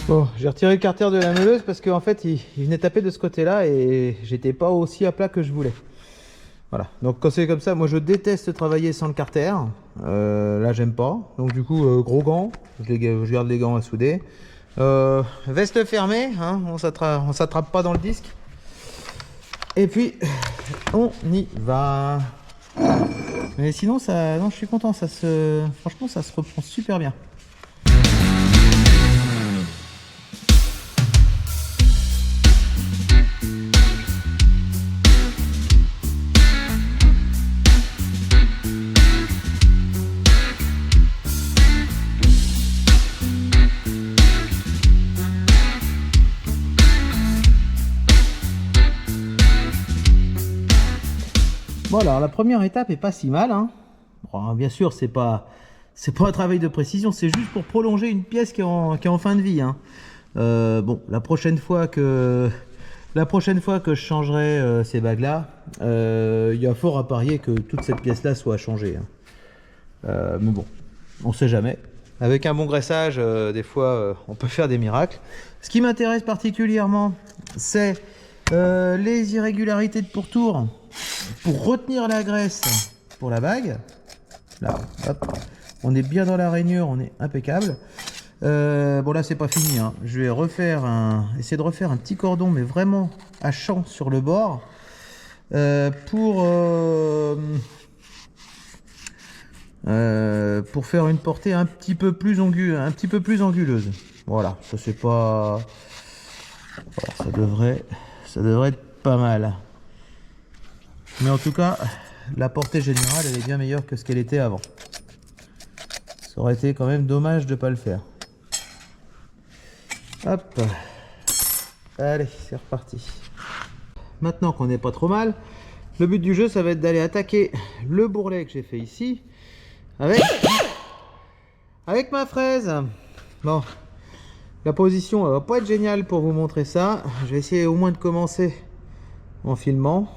Bon, j'ai retiré le carter de la meuleuse parce qu'en fait il venait taper de ce côté là et j'étais pas aussi à plat que je voulais. Voilà, donc quand c'est comme ça, moi je déteste travailler sans le carter. Là j'aime pas, donc du coup gros gants, je garde les gants à souder. Veste fermée, hein, on s'attrape pas dans le disque. Et puis on y va. Mais sinon ça, non, je suis content, franchement ça se reprend super bien. Bon alors la première étape est pas si mal, hein. Bon, bien sûr c'est pas un travail de précision, c'est juste pour prolonger une pièce qui est en fin de vie, hein. Bon, la prochaine fois que je changerai ces bagues là, il y a fort à parier que toute cette pièce là soit changée, hein. Mais bon, on sait jamais. Avec un bon graissage, des fois on peut faire des miracles. Ce qui m'intéresse particulièrement, c'est les irrégularités de pourtour pour retenir la graisse pour la bague. Là, hop, on est bien dans la rainure, on est impeccable. Bon là c'est pas fini, hein. Je vais essayer de refaire un petit cordon, mais vraiment à champ sur le bord, pour faire une portée un petit peu plus anguleuse. Voilà, ça c'est pas, voilà, ça devrait être pas mal. Mais en tout cas, la portée générale, elle est bien meilleure que ce qu'elle était avant. Ça aurait été quand même dommage de ne pas le faire. Hop. Allez, c'est reparti. Maintenant qu'on n'est pas trop mal, le but du jeu, ça va être d'aller attaquer le bourrelet que j'ai fait ici avec ma fraise. Bon, la position, elle va pas être géniale pour vous montrer ça. Je vais essayer au moins de commencer en filmant.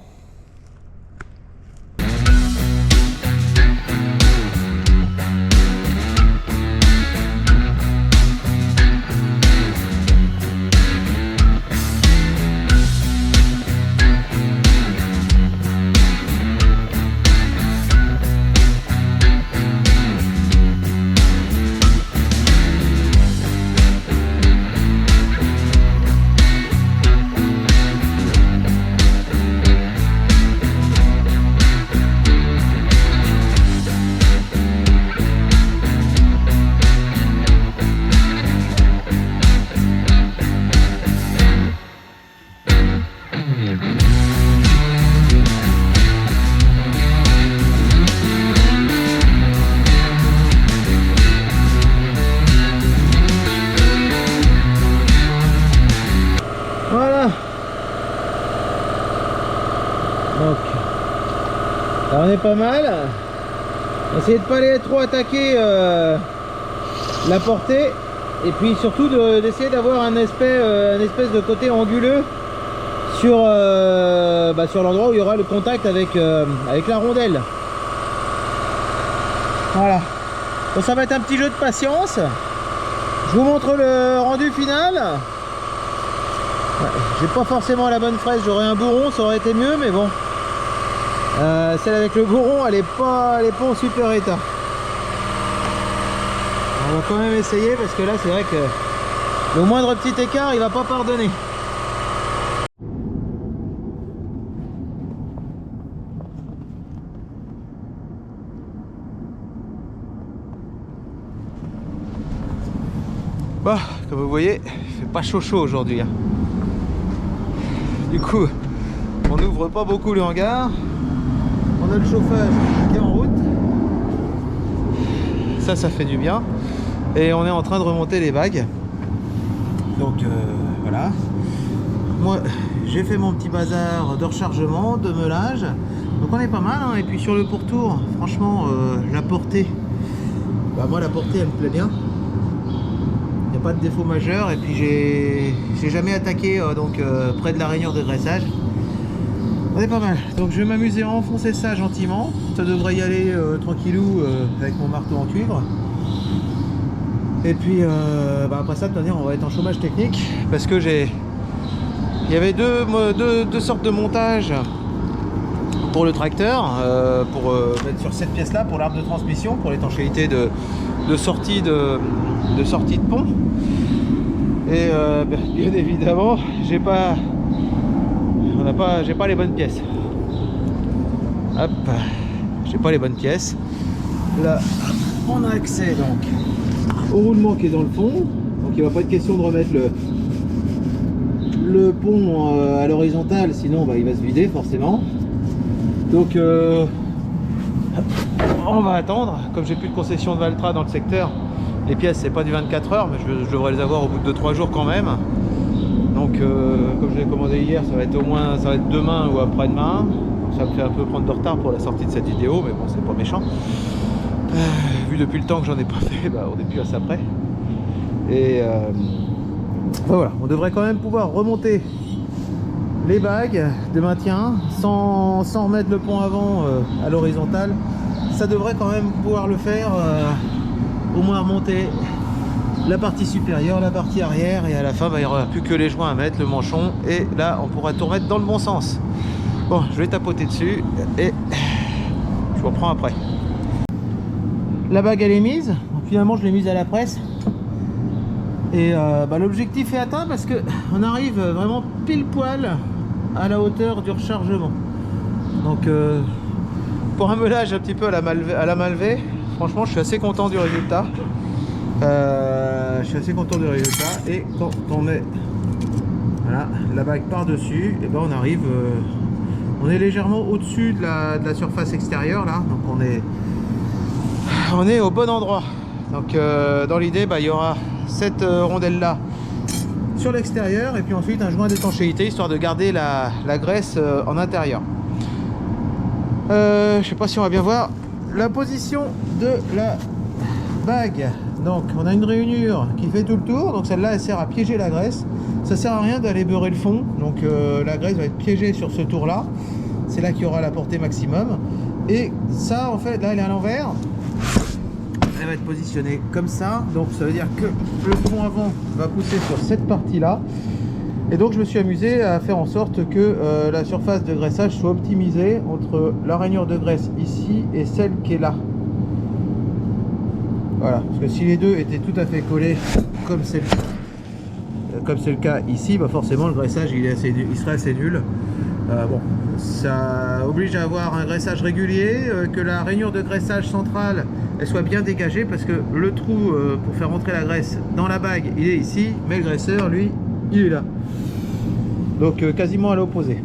Donc, là on est pas mal. Essayez de pas aller trop attaquer la portée, et puis surtout d'essayer d'avoir un espèce de côté anguleux sur l'endroit où il y aura le contact avec la rondelle. Voilà. Donc ça va être un petit jeu de patience. Je vous montre le rendu final. Ouais, j'ai pas forcément la bonne fraise, j'aurais un bourron, ça aurait été mieux, mais bon. Celle avec le bourron, elle est pas en super état. On va quand même essayer parce que là c'est vrai que le moindre petit écart il va pas pardonner. Bah, comme vous voyez, il fait pas chaud aujourd'hui. Hein. Du coup, on n'ouvre pas beaucoup le hangar. On a le chauffage qui est en route. Ça fait du bien. Et on est en train de remonter les bagues. Donc voilà. Moi, j'ai fait mon petit bazar de rechargement, de meulage. Donc on est pas mal. Hein. Et puis sur le pourtour, franchement, la portée. Bah moi, la portée, elle me plaît bien. Il n'y a pas de défaut majeur. Et puis j'ai jamais attaqué près de la rainure de graissage. On est pas mal. Donc je vais m'amuser à enfoncer ça gentiment. Ça devrait y aller tranquillou avec mon marteau en cuivre. Et puis après ça, de toute manière, on va être en chômage technique parce que il y avait deux sortes de montage pour le tracteur, pour mettre sur cette pièce là pour l'arbre de transmission, pour l'étanchéité de sortie de pont. Et bien évidemment, j'ai pas les bonnes pièces. Hop, j'ai pas les bonnes pièces. Là, on a accès donc au roulement qui est dans le fond. Donc il va pas être question de remettre le pont à l'horizontale, sinon il va se vider forcément. Donc on va attendre. Comme j'ai plus de concession de Valtra dans le secteur, les pièces c'est pas du 24 heures, mais je devrais les avoir au bout de 2-3 jours quand même. Donc comme je l'ai commandé hier, ça va être demain ou après-demain. Ça me fait un peu prendre de retard pour la sortie de cette vidéo, mais bon, c'est pas méchant. Vu depuis le temps que j'en ai pas fait, on est plus à ça près. Et voilà, on devrait quand même pouvoir remonter les bagues de maintien sans remettre le pont avant à l'horizontale. Ça devrait quand même pouvoir le faire, au moins remonter la partie supérieure, la partie arrière, et à la fin il n'y aura plus que les joints à mettre, le manchon, et là on pourra tout remettre dans le bon sens. Bon, je vais tapoter dessus et je vous reprends après. La bague elle est mise, donc finalement je l'ai mise à la presse et l'objectif est atteint parce que on arrive vraiment pile poil à la hauteur du rechargement. Donc pour un meulage un petit peu à la Malvée, franchement je suis assez content du résultat. Et quand on met la bague par dessus, et on arrive, on est légèrement au-dessus de la surface extérieure là, donc on est au bon endroit. Donc dans l'idée il y aura cette rondelle là sur l'extérieur et puis ensuite un joint d'étanchéité histoire de garder la graisse en intérieur. Je sais pas si on va bien voir la position de la bague. Donc on a une rainure qui fait tout le tour, donc celle-là elle sert à piéger la graisse. Ça sert à rien d'aller beurrer le fond, donc la graisse va être piégée sur ce tour là. C'est là qu'il y aura la portée maximum. Et ça en fait là elle est à l'envers. Elle va être positionnée comme ça, donc ça veut dire que le pont avant va pousser sur cette partie là. Et donc je me suis amusé à faire en sorte que la surface de graissage soit optimisée entre la rainure de graisse ici et celle qui est là. Voilà, parce que si les deux étaient tout à fait collés comme c'est le cas ici, forcément le graissage il serait assez nul. Bon, ça oblige à avoir un graissage régulier, que la rainure de graissage centrale elle soit bien dégagée, parce que le trou pour faire rentrer la graisse dans la bague il est ici, mais le graisseur lui il est là, donc quasiment à l'opposé.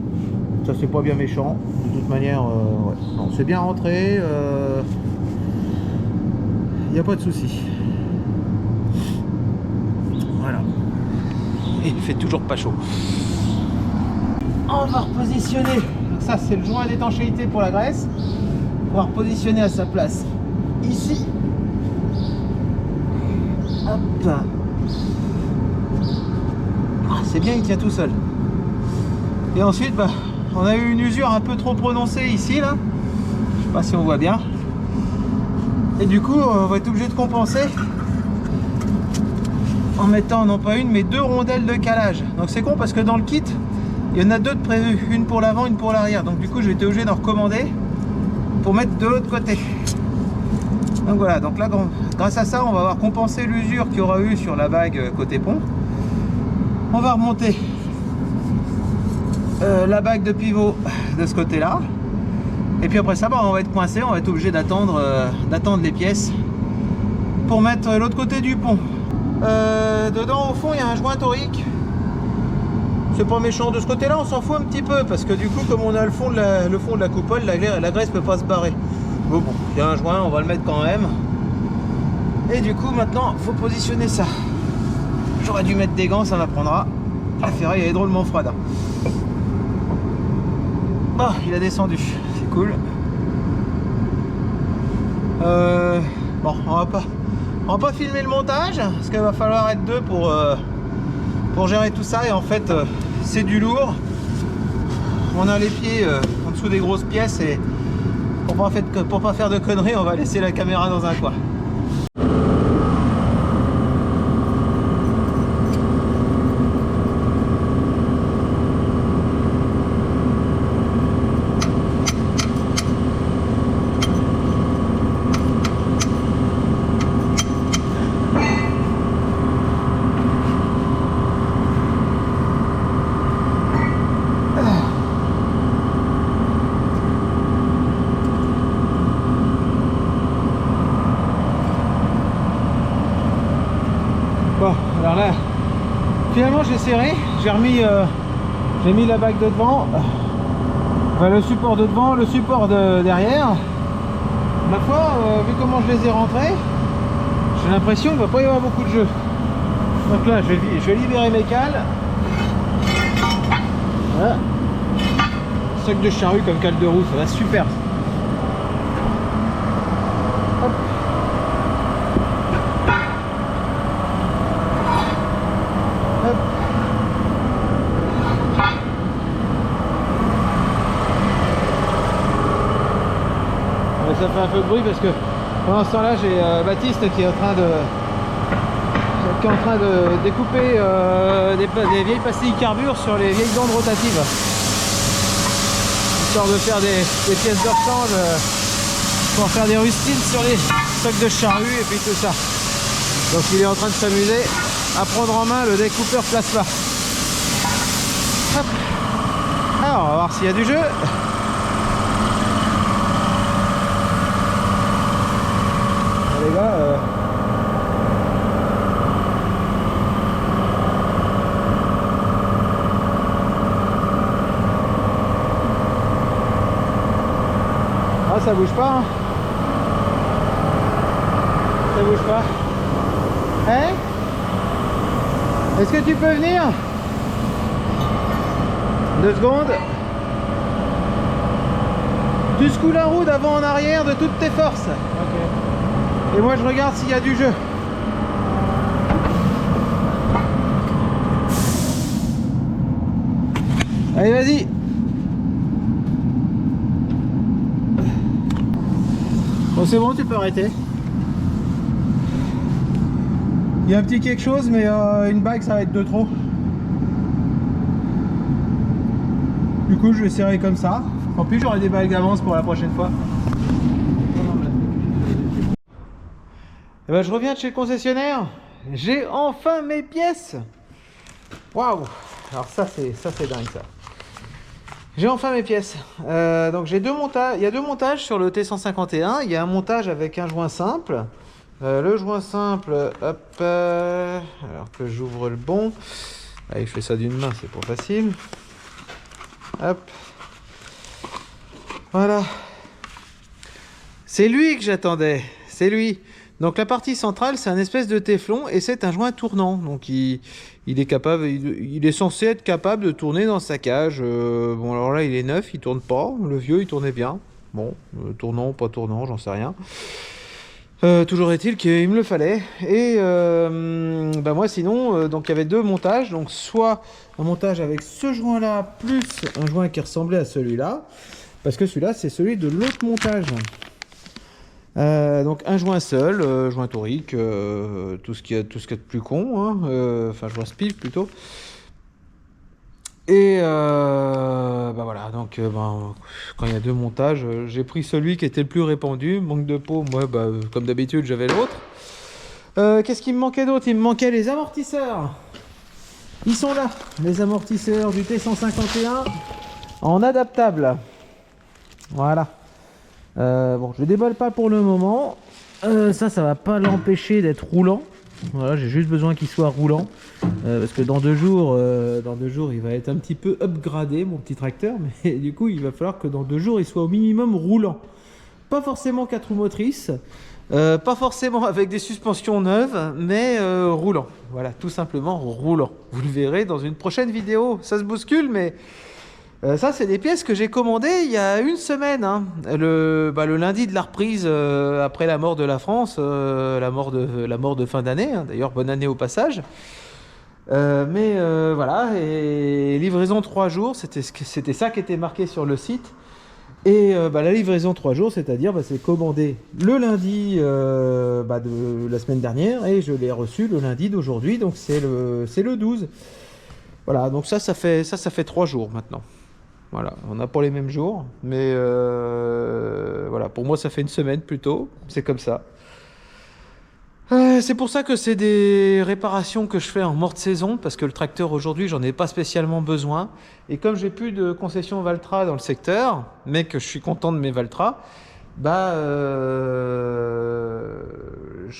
Ça c'est pas bien méchant de toute manière. Ouais. C'est bien rentré, il n'y a pas de souci. Voilà. Et il fait toujours pas chaud. On va repositionner. Donc ça c'est le joint d'étanchéité pour la graisse. On va repositionner à sa place ici. Hop. C'est bien, il tient tout seul. Et ensuite on a eu une usure un peu trop prononcée ici là. Je sais pas si on voit bien. Et du coup on va être obligé de compenser en mettant non pas une mais deux rondelles de calage. Donc c'est con parce que dans le kit il y en a deux de prévues, une pour l'avant, une pour l'arrière. Donc du coup j'ai été obligé d'en recommander pour mettre de l'autre côté. Donc voilà, donc là grâce à ça on va avoir compensé l'usure qu'il y aura eu sur la bague côté pont. On va remonter la bague de pivot de ce côté là. Et puis après ça on va être coincé, on va être obligé d'attendre les pièces pour mettre l'autre côté du pont. Dedans au fond il y a un joint torique. C'est pas méchant, de ce côté là on s'en fout un petit peu parce que du coup comme on a le fond de la coupole, la graisse peut pas se barrer. Bon, il y a un joint, on va le mettre quand même. Et du coup maintenant faut positionner ça. J'aurais dû mettre des gants, ça m'apprendra. La ferraille elle est drôlement froide. Bon, il a descendu, c'est cool. Bon, on va pas filmer le montage parce qu'il va falloir être deux pour gérer tout ça. Et en fait c'est du lourd. On a les pieds en dessous des grosses pièces et pour pas faire de conneries, on va laisser la caméra dans un coin. Bon, alors là, finalement j'ai serré, j'ai mis la bague de devant, enfin, le support de devant, le support de derrière. Ma foi, vu comment je les ai rentrés, j'ai l'impression qu'il ne va pas y avoir beaucoup de jeu. Donc là, je vais libérer mes cales. Voilà. Sac de charrue comme cale de roue, ça va super. Hop. Hop. Ça fait un peu de bruit parce que pendant ce temps-là, j'ai Baptiste qui est en train de découper des vieilles pastilles carbure sur les vieilles bandes rotatives, histoire de faire des pièces de rechange pour faire des rustines sur les stocks de charrue et puis tout ça. Donc il est en train de s'amuser à prendre en main le découpeur plasma. Hop. Alors on va voir s'il y a du jeu. Les gars, ah, ça bouge pas, hein. Ça bouge pas. Hein? Est-ce que tu peux venir? 2 secondes. Tu secoues la roue d'avant en arrière de toutes tes forces. Ok. Et moi je regarde s'il y a du jeu. Allez, vas-y. Bon, c'est bon, tu peux arrêter. Il y a un petit quelque chose, mais une bague ça va être de trop. Du coup je vais serrer comme ça. En plus j'aurai des bagues d'avance pour la prochaine fois. Et ben, je reviens de chez le concessionnaire. J'ai enfin mes pièces. Waouh. Alors ça c'est dingue ça. J'ai enfin mes pièces. Donc j'ai deux montages. Il y a deux montages sur le T151. Il y a un montage avec un joint simple. Le joint simple, hop, alors que j'ouvre le bon. Allez, je fais ça d'une main, c'est pas facile. Hop. Voilà. C'est lui que j'attendais. C'est lui. Donc la partie centrale, c'est un espèce de téflon et c'est un joint tournant. Donc il est capable, il est censé être capable de tourner dans sa cage. Bon, alors là, il est neuf, il tourne pas. Le vieux, il tournait bien. Bon, tournant, pas tournant, j'en sais rien. Toujours est-il qu'il me le fallait. Et bah moi sinon, donc il y avait deux montages. Donc soit un montage avec ce joint là plus un joint qui ressemblait à celui-là, parce que celui-là c'est celui de l'autre montage. Donc un joint seul, joint torique, tout ce qu'il y a de plus con, hein, enfin joint spiff plutôt. Et bah bah voilà, donc quand il y a deux montages, j'ai pris celui qui était le plus répandu. Manque de peau, moi, comme d'habitude, j'avais l'autre. Qu'est-ce qui me manquait d'autre? Il me manquait les amortisseurs. Ils sont là, les amortisseurs du T151 en adaptable. Voilà. Bon, je ne déballe pas pour le moment. Ça va pas l'empêcher d'être roulant. Voilà, j'ai juste besoin qu'il soit roulant. Parce que dans 2 jours, il va être un petit peu upgradé, mon petit tracteur. Mais du coup, il va falloir que dans 2 jours, il soit au minimum roulant. Pas forcément 4 roues motrices. Pas forcément avec des suspensions neuves, mais roulant. Voilà, tout simplement roulant. Vous le verrez dans une prochaine vidéo. Ça se bouscule, mais ça, c'est des pièces que j'ai commandées il y a 1 semaine. Hein. Le lundi de la reprise après la mort de la France, la mort de fin d'année. Hein. D'ailleurs, bonne année au passage. Voilà, et livraison 3 jours, c'était ça qui était marqué sur le site. Et la livraison 3 jours, c'est-à-dire c'est commandé le lundi de la semaine dernière et je l'ai reçu le lundi d'aujourd'hui, donc c'est le 12. Voilà, donc ça fait 3 jours maintenant. Voilà, on n'a pas les mêmes jours, mais voilà, pour moi ça fait 1 semaine plutôt, c'est comme ça. C'est pour ça que c'est des réparations que je fais en morte saison, parce que le tracteur aujourd'hui j'en ai pas spécialement besoin, et comme j'ai plus de concession Valtra dans le secteur, mais que je suis content de mes Valtra, je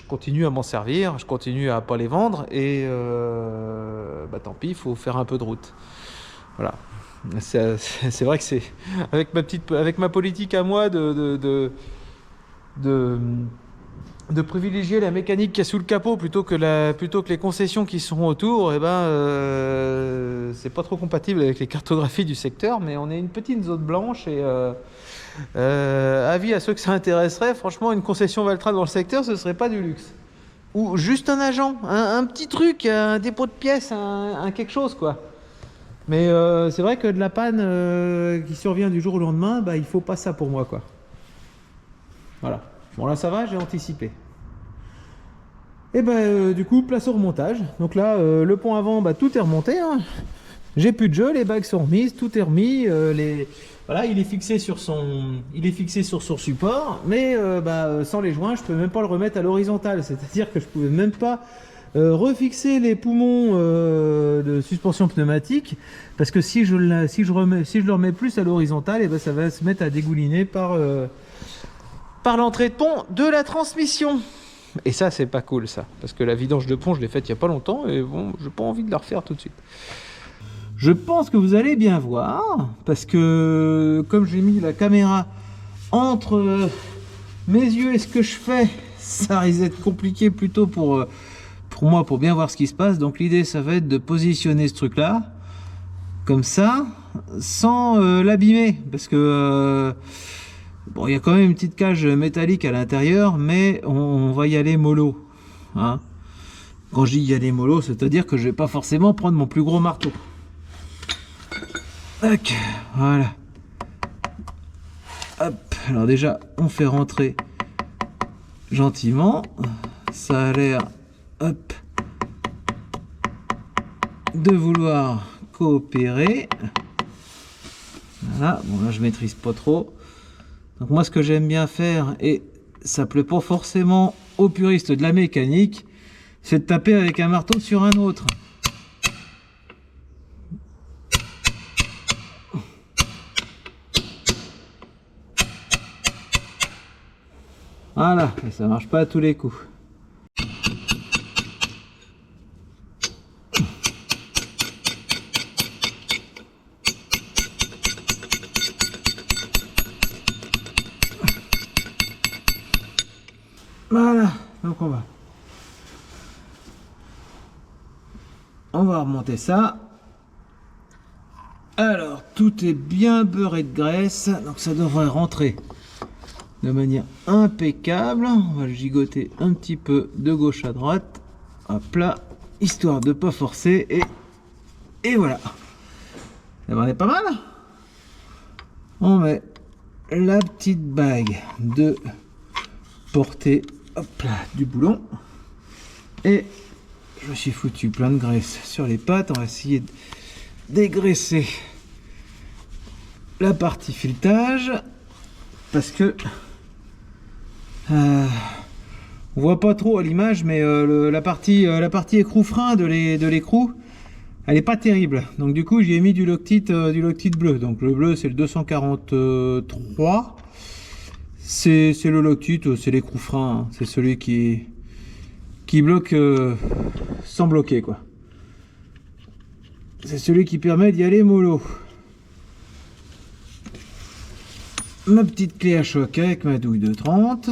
continue à m'en servir, je continue à pas les vendre, et tant pis, il faut faire un peu de route. Voilà. C'est vrai que c'est avec ma politique à moi de privilégier la mécanique qui est sous le capot plutôt que les concessions qui sont autour, c'est pas trop compatible avec les cartographies du secteur, mais on est une petite zone blanche et avis à ceux que ça intéresserait, franchement une concession Valtra dans le secteur ce serait pas du luxe. Ou juste un agent, un petit truc, un dépôt de pièces, un quelque chose quoi. Mais c'est vrai que de la panne qui survient du jour au lendemain, il faut pas ça pour moi quoi. Voilà. Bon là ça va, j'ai anticipé. Et du coup place au remontage. Donc là le pont avant tout est remonté. Hein. J'ai plus de jeu, les bagues sont remises, tout est remis. Voilà, il est fixé sur son support, mais sans les joints je peux même pas le remettre à l'horizontale. C'est-à-dire que je pouvais même pas refixer les poumons de suspension pneumatique parce que si je le remets plus à l'horizontale, ça va se mettre à dégouliner par l'entrée de pont de la transmission. Et ça c'est pas cool ça, parce que la vidange de pont je l'ai faite il y a pas longtemps et bon j'ai pas envie de la refaire tout de suite. Je pense que vous allez bien voir, parce que comme j'ai mis la caméra entre mes yeux et ce que je fais, ça risque d'être compliqué plutôt pour moi pour bien voir ce qui se passe. Donc l'idée ça va être de positionner ce truc là comme ça sans l'abîmer, parce que bon, il y a quand même une petite cage métallique à l'intérieur, mais on va y aller mollo. Hein. Quand je dis y aller mollo, c'est-à-dire que je vais pas forcément prendre mon plus gros marteau. Tac, voilà. Hop, alors déjà, on fait rentrer gentiment. Ça a l'air, hop, de vouloir coopérer. Voilà, bon là je maîtrise pas trop. Donc moi ce que j'aime bien faire, et ça plaît pas forcément aux puristes de la mécanique, c'est de taper avec un marteau sur un autre. Voilà, et ça marche pas à tous les coups. Voilà, donc on va remonter ça. Alors, tout est bien beurré de graisse, donc ça devrait rentrer de manière impeccable. On va le gigoter un petit peu de gauche à droite, hop là, histoire de pas forcer, et voilà. Ça va, on est pas mal. On met la petite bague de portée, hop là, du boulon, et je me suis foutu plein de graisse sur les pattes. On va essayer de dégraisser la partie filetage parce que on voit pas trop à l'image, mais la partie écrou frein de l'écrou, elle est pas terrible. Donc du coup, j'y ai mis du Loctite bleu. Donc le bleu, c'est le 243. C'est le Loctite, c'est l'écrou frein. Hein. C'est celui qui bloque sans bloquer, quoi. C'est celui qui permet d'y aller mollo. Ma petite clé à choc avec ma douille de 30.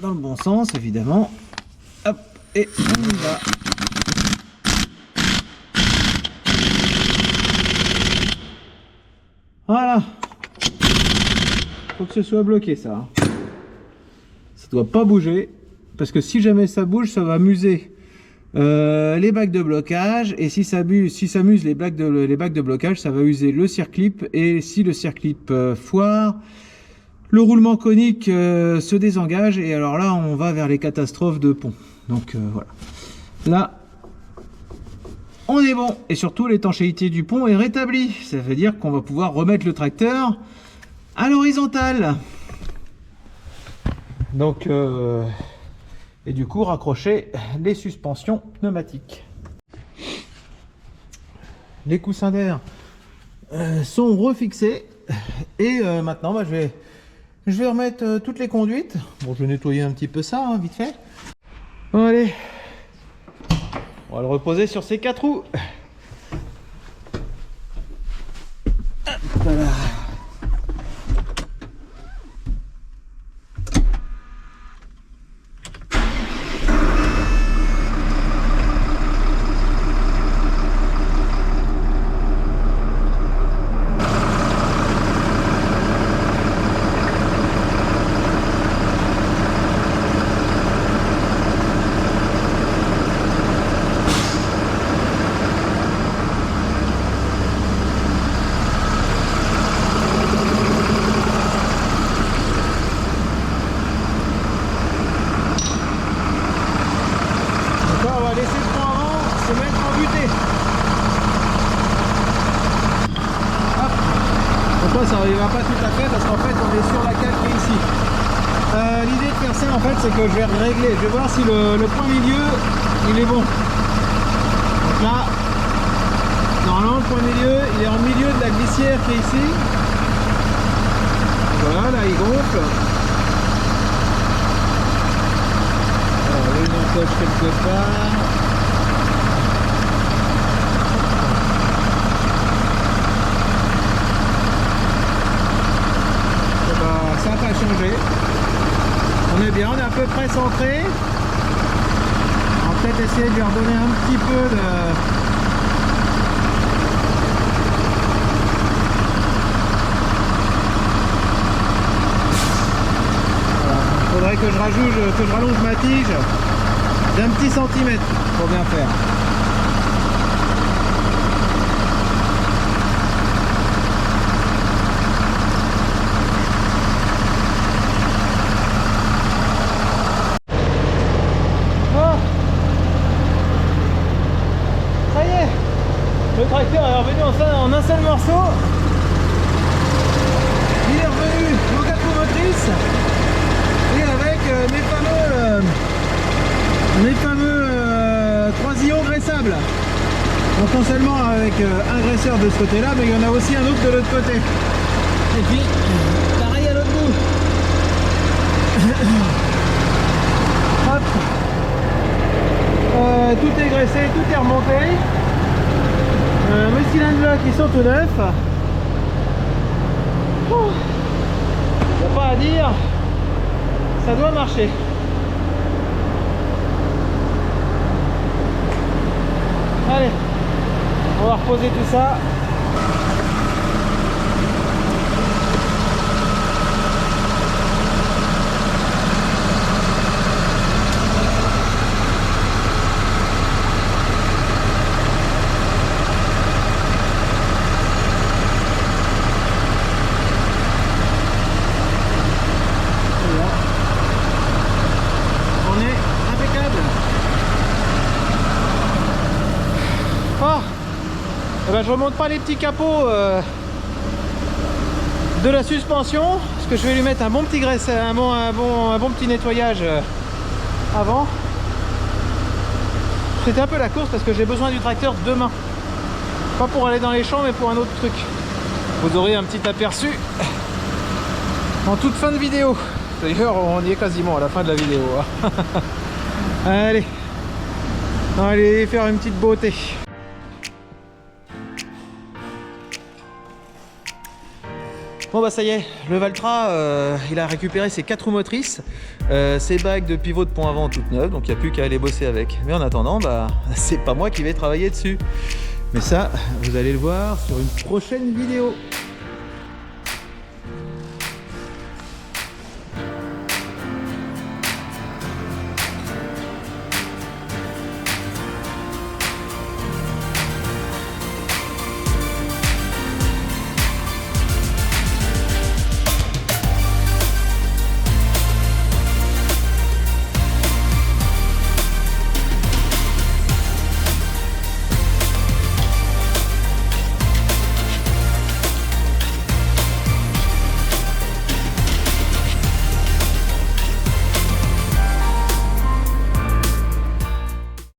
Dans le bon sens, évidemment. Hop, et on y va. Voilà. Faut que ce soit bloqué, ça. Hein. Ça doit pas bouger. Parce que si jamais ça bouge, ça va muser les bacs de blocage. Et si ça muse les bacs de blocage, ça va user le circlip. Et si le circlip foire, le roulement conique se désengage. Et alors là, on va vers les catastrophes de pont. Donc voilà. Là, on est bon. Et surtout, l'étanchéité du pont est rétablie. Ça veut dire qu'on va pouvoir remettre le tracteur à l'horizontale. Donc, et du coup, raccrocher les suspensions pneumatiques. Les coussins d'air sont refixés. Et maintenant, bah, je vais remettre toutes les conduites. Bon, je vais nettoyer un petit peu ça, hein, vite fait. Bon, allez. On va le reposer sur ses 4 roues. Voilà. Ça n'arrivera pas tout à fait parce qu'en fait on est sur la cale qui est ici. L'idée de faire ça en fait c'est que je vais régler, je vais voir si le point milieu il est bon. Donc là, normalement le point milieu il est en milieu de la glissière qui est ici. Voilà, là il gonfle. Alors une encoche quelque part. Ça n'a pas changé. On est bien, on est à peu près centré. On va peut-être essayer de lui redonner un petit peu de... Voilà. Il faudrait que je rallonge ma tige d'un petit centimètre pour bien faire. Le tracteur est revenu en un seul morceau. Il est revenu aux 4 roues motrices et avec mes fameux 3 ions graissables. Donc non seulement avec un graisseur de ce côté là, mais il y en a aussi un autre de l'autre côté. Et puis pareil à l'autre bout. Hop. Tout est graissé, tout est remonté. Mes cylindres blocs ils sont tout neufs. Il n'y a pas à dire, ça doit marcher. Allez, on va reposer tout ça. ben, je remonte pas les petits capots de la suspension, parce que je vais lui mettre un bon petit graisse, un bon petit nettoyage avant. C'était un peu la course parce que j'ai besoin du tracteur demain. Pas pour aller dans les champs, mais pour un autre truc. Vous aurez un petit aperçu en toute fin de vidéo. D'ailleurs, on y est quasiment à la fin de la vidéo. Allez, allez faire une petite beauté. Bon bah ça y est, le Valtra, il a récupéré ses 4 roues motrices, ses bagues de pivot de pont avant toutes neuves, donc il n'y a plus qu'à aller bosser avec. Mais en attendant, bah c'est pas moi qui vais travailler dessus. Mais ça, vous allez le voir sur une prochaine vidéo.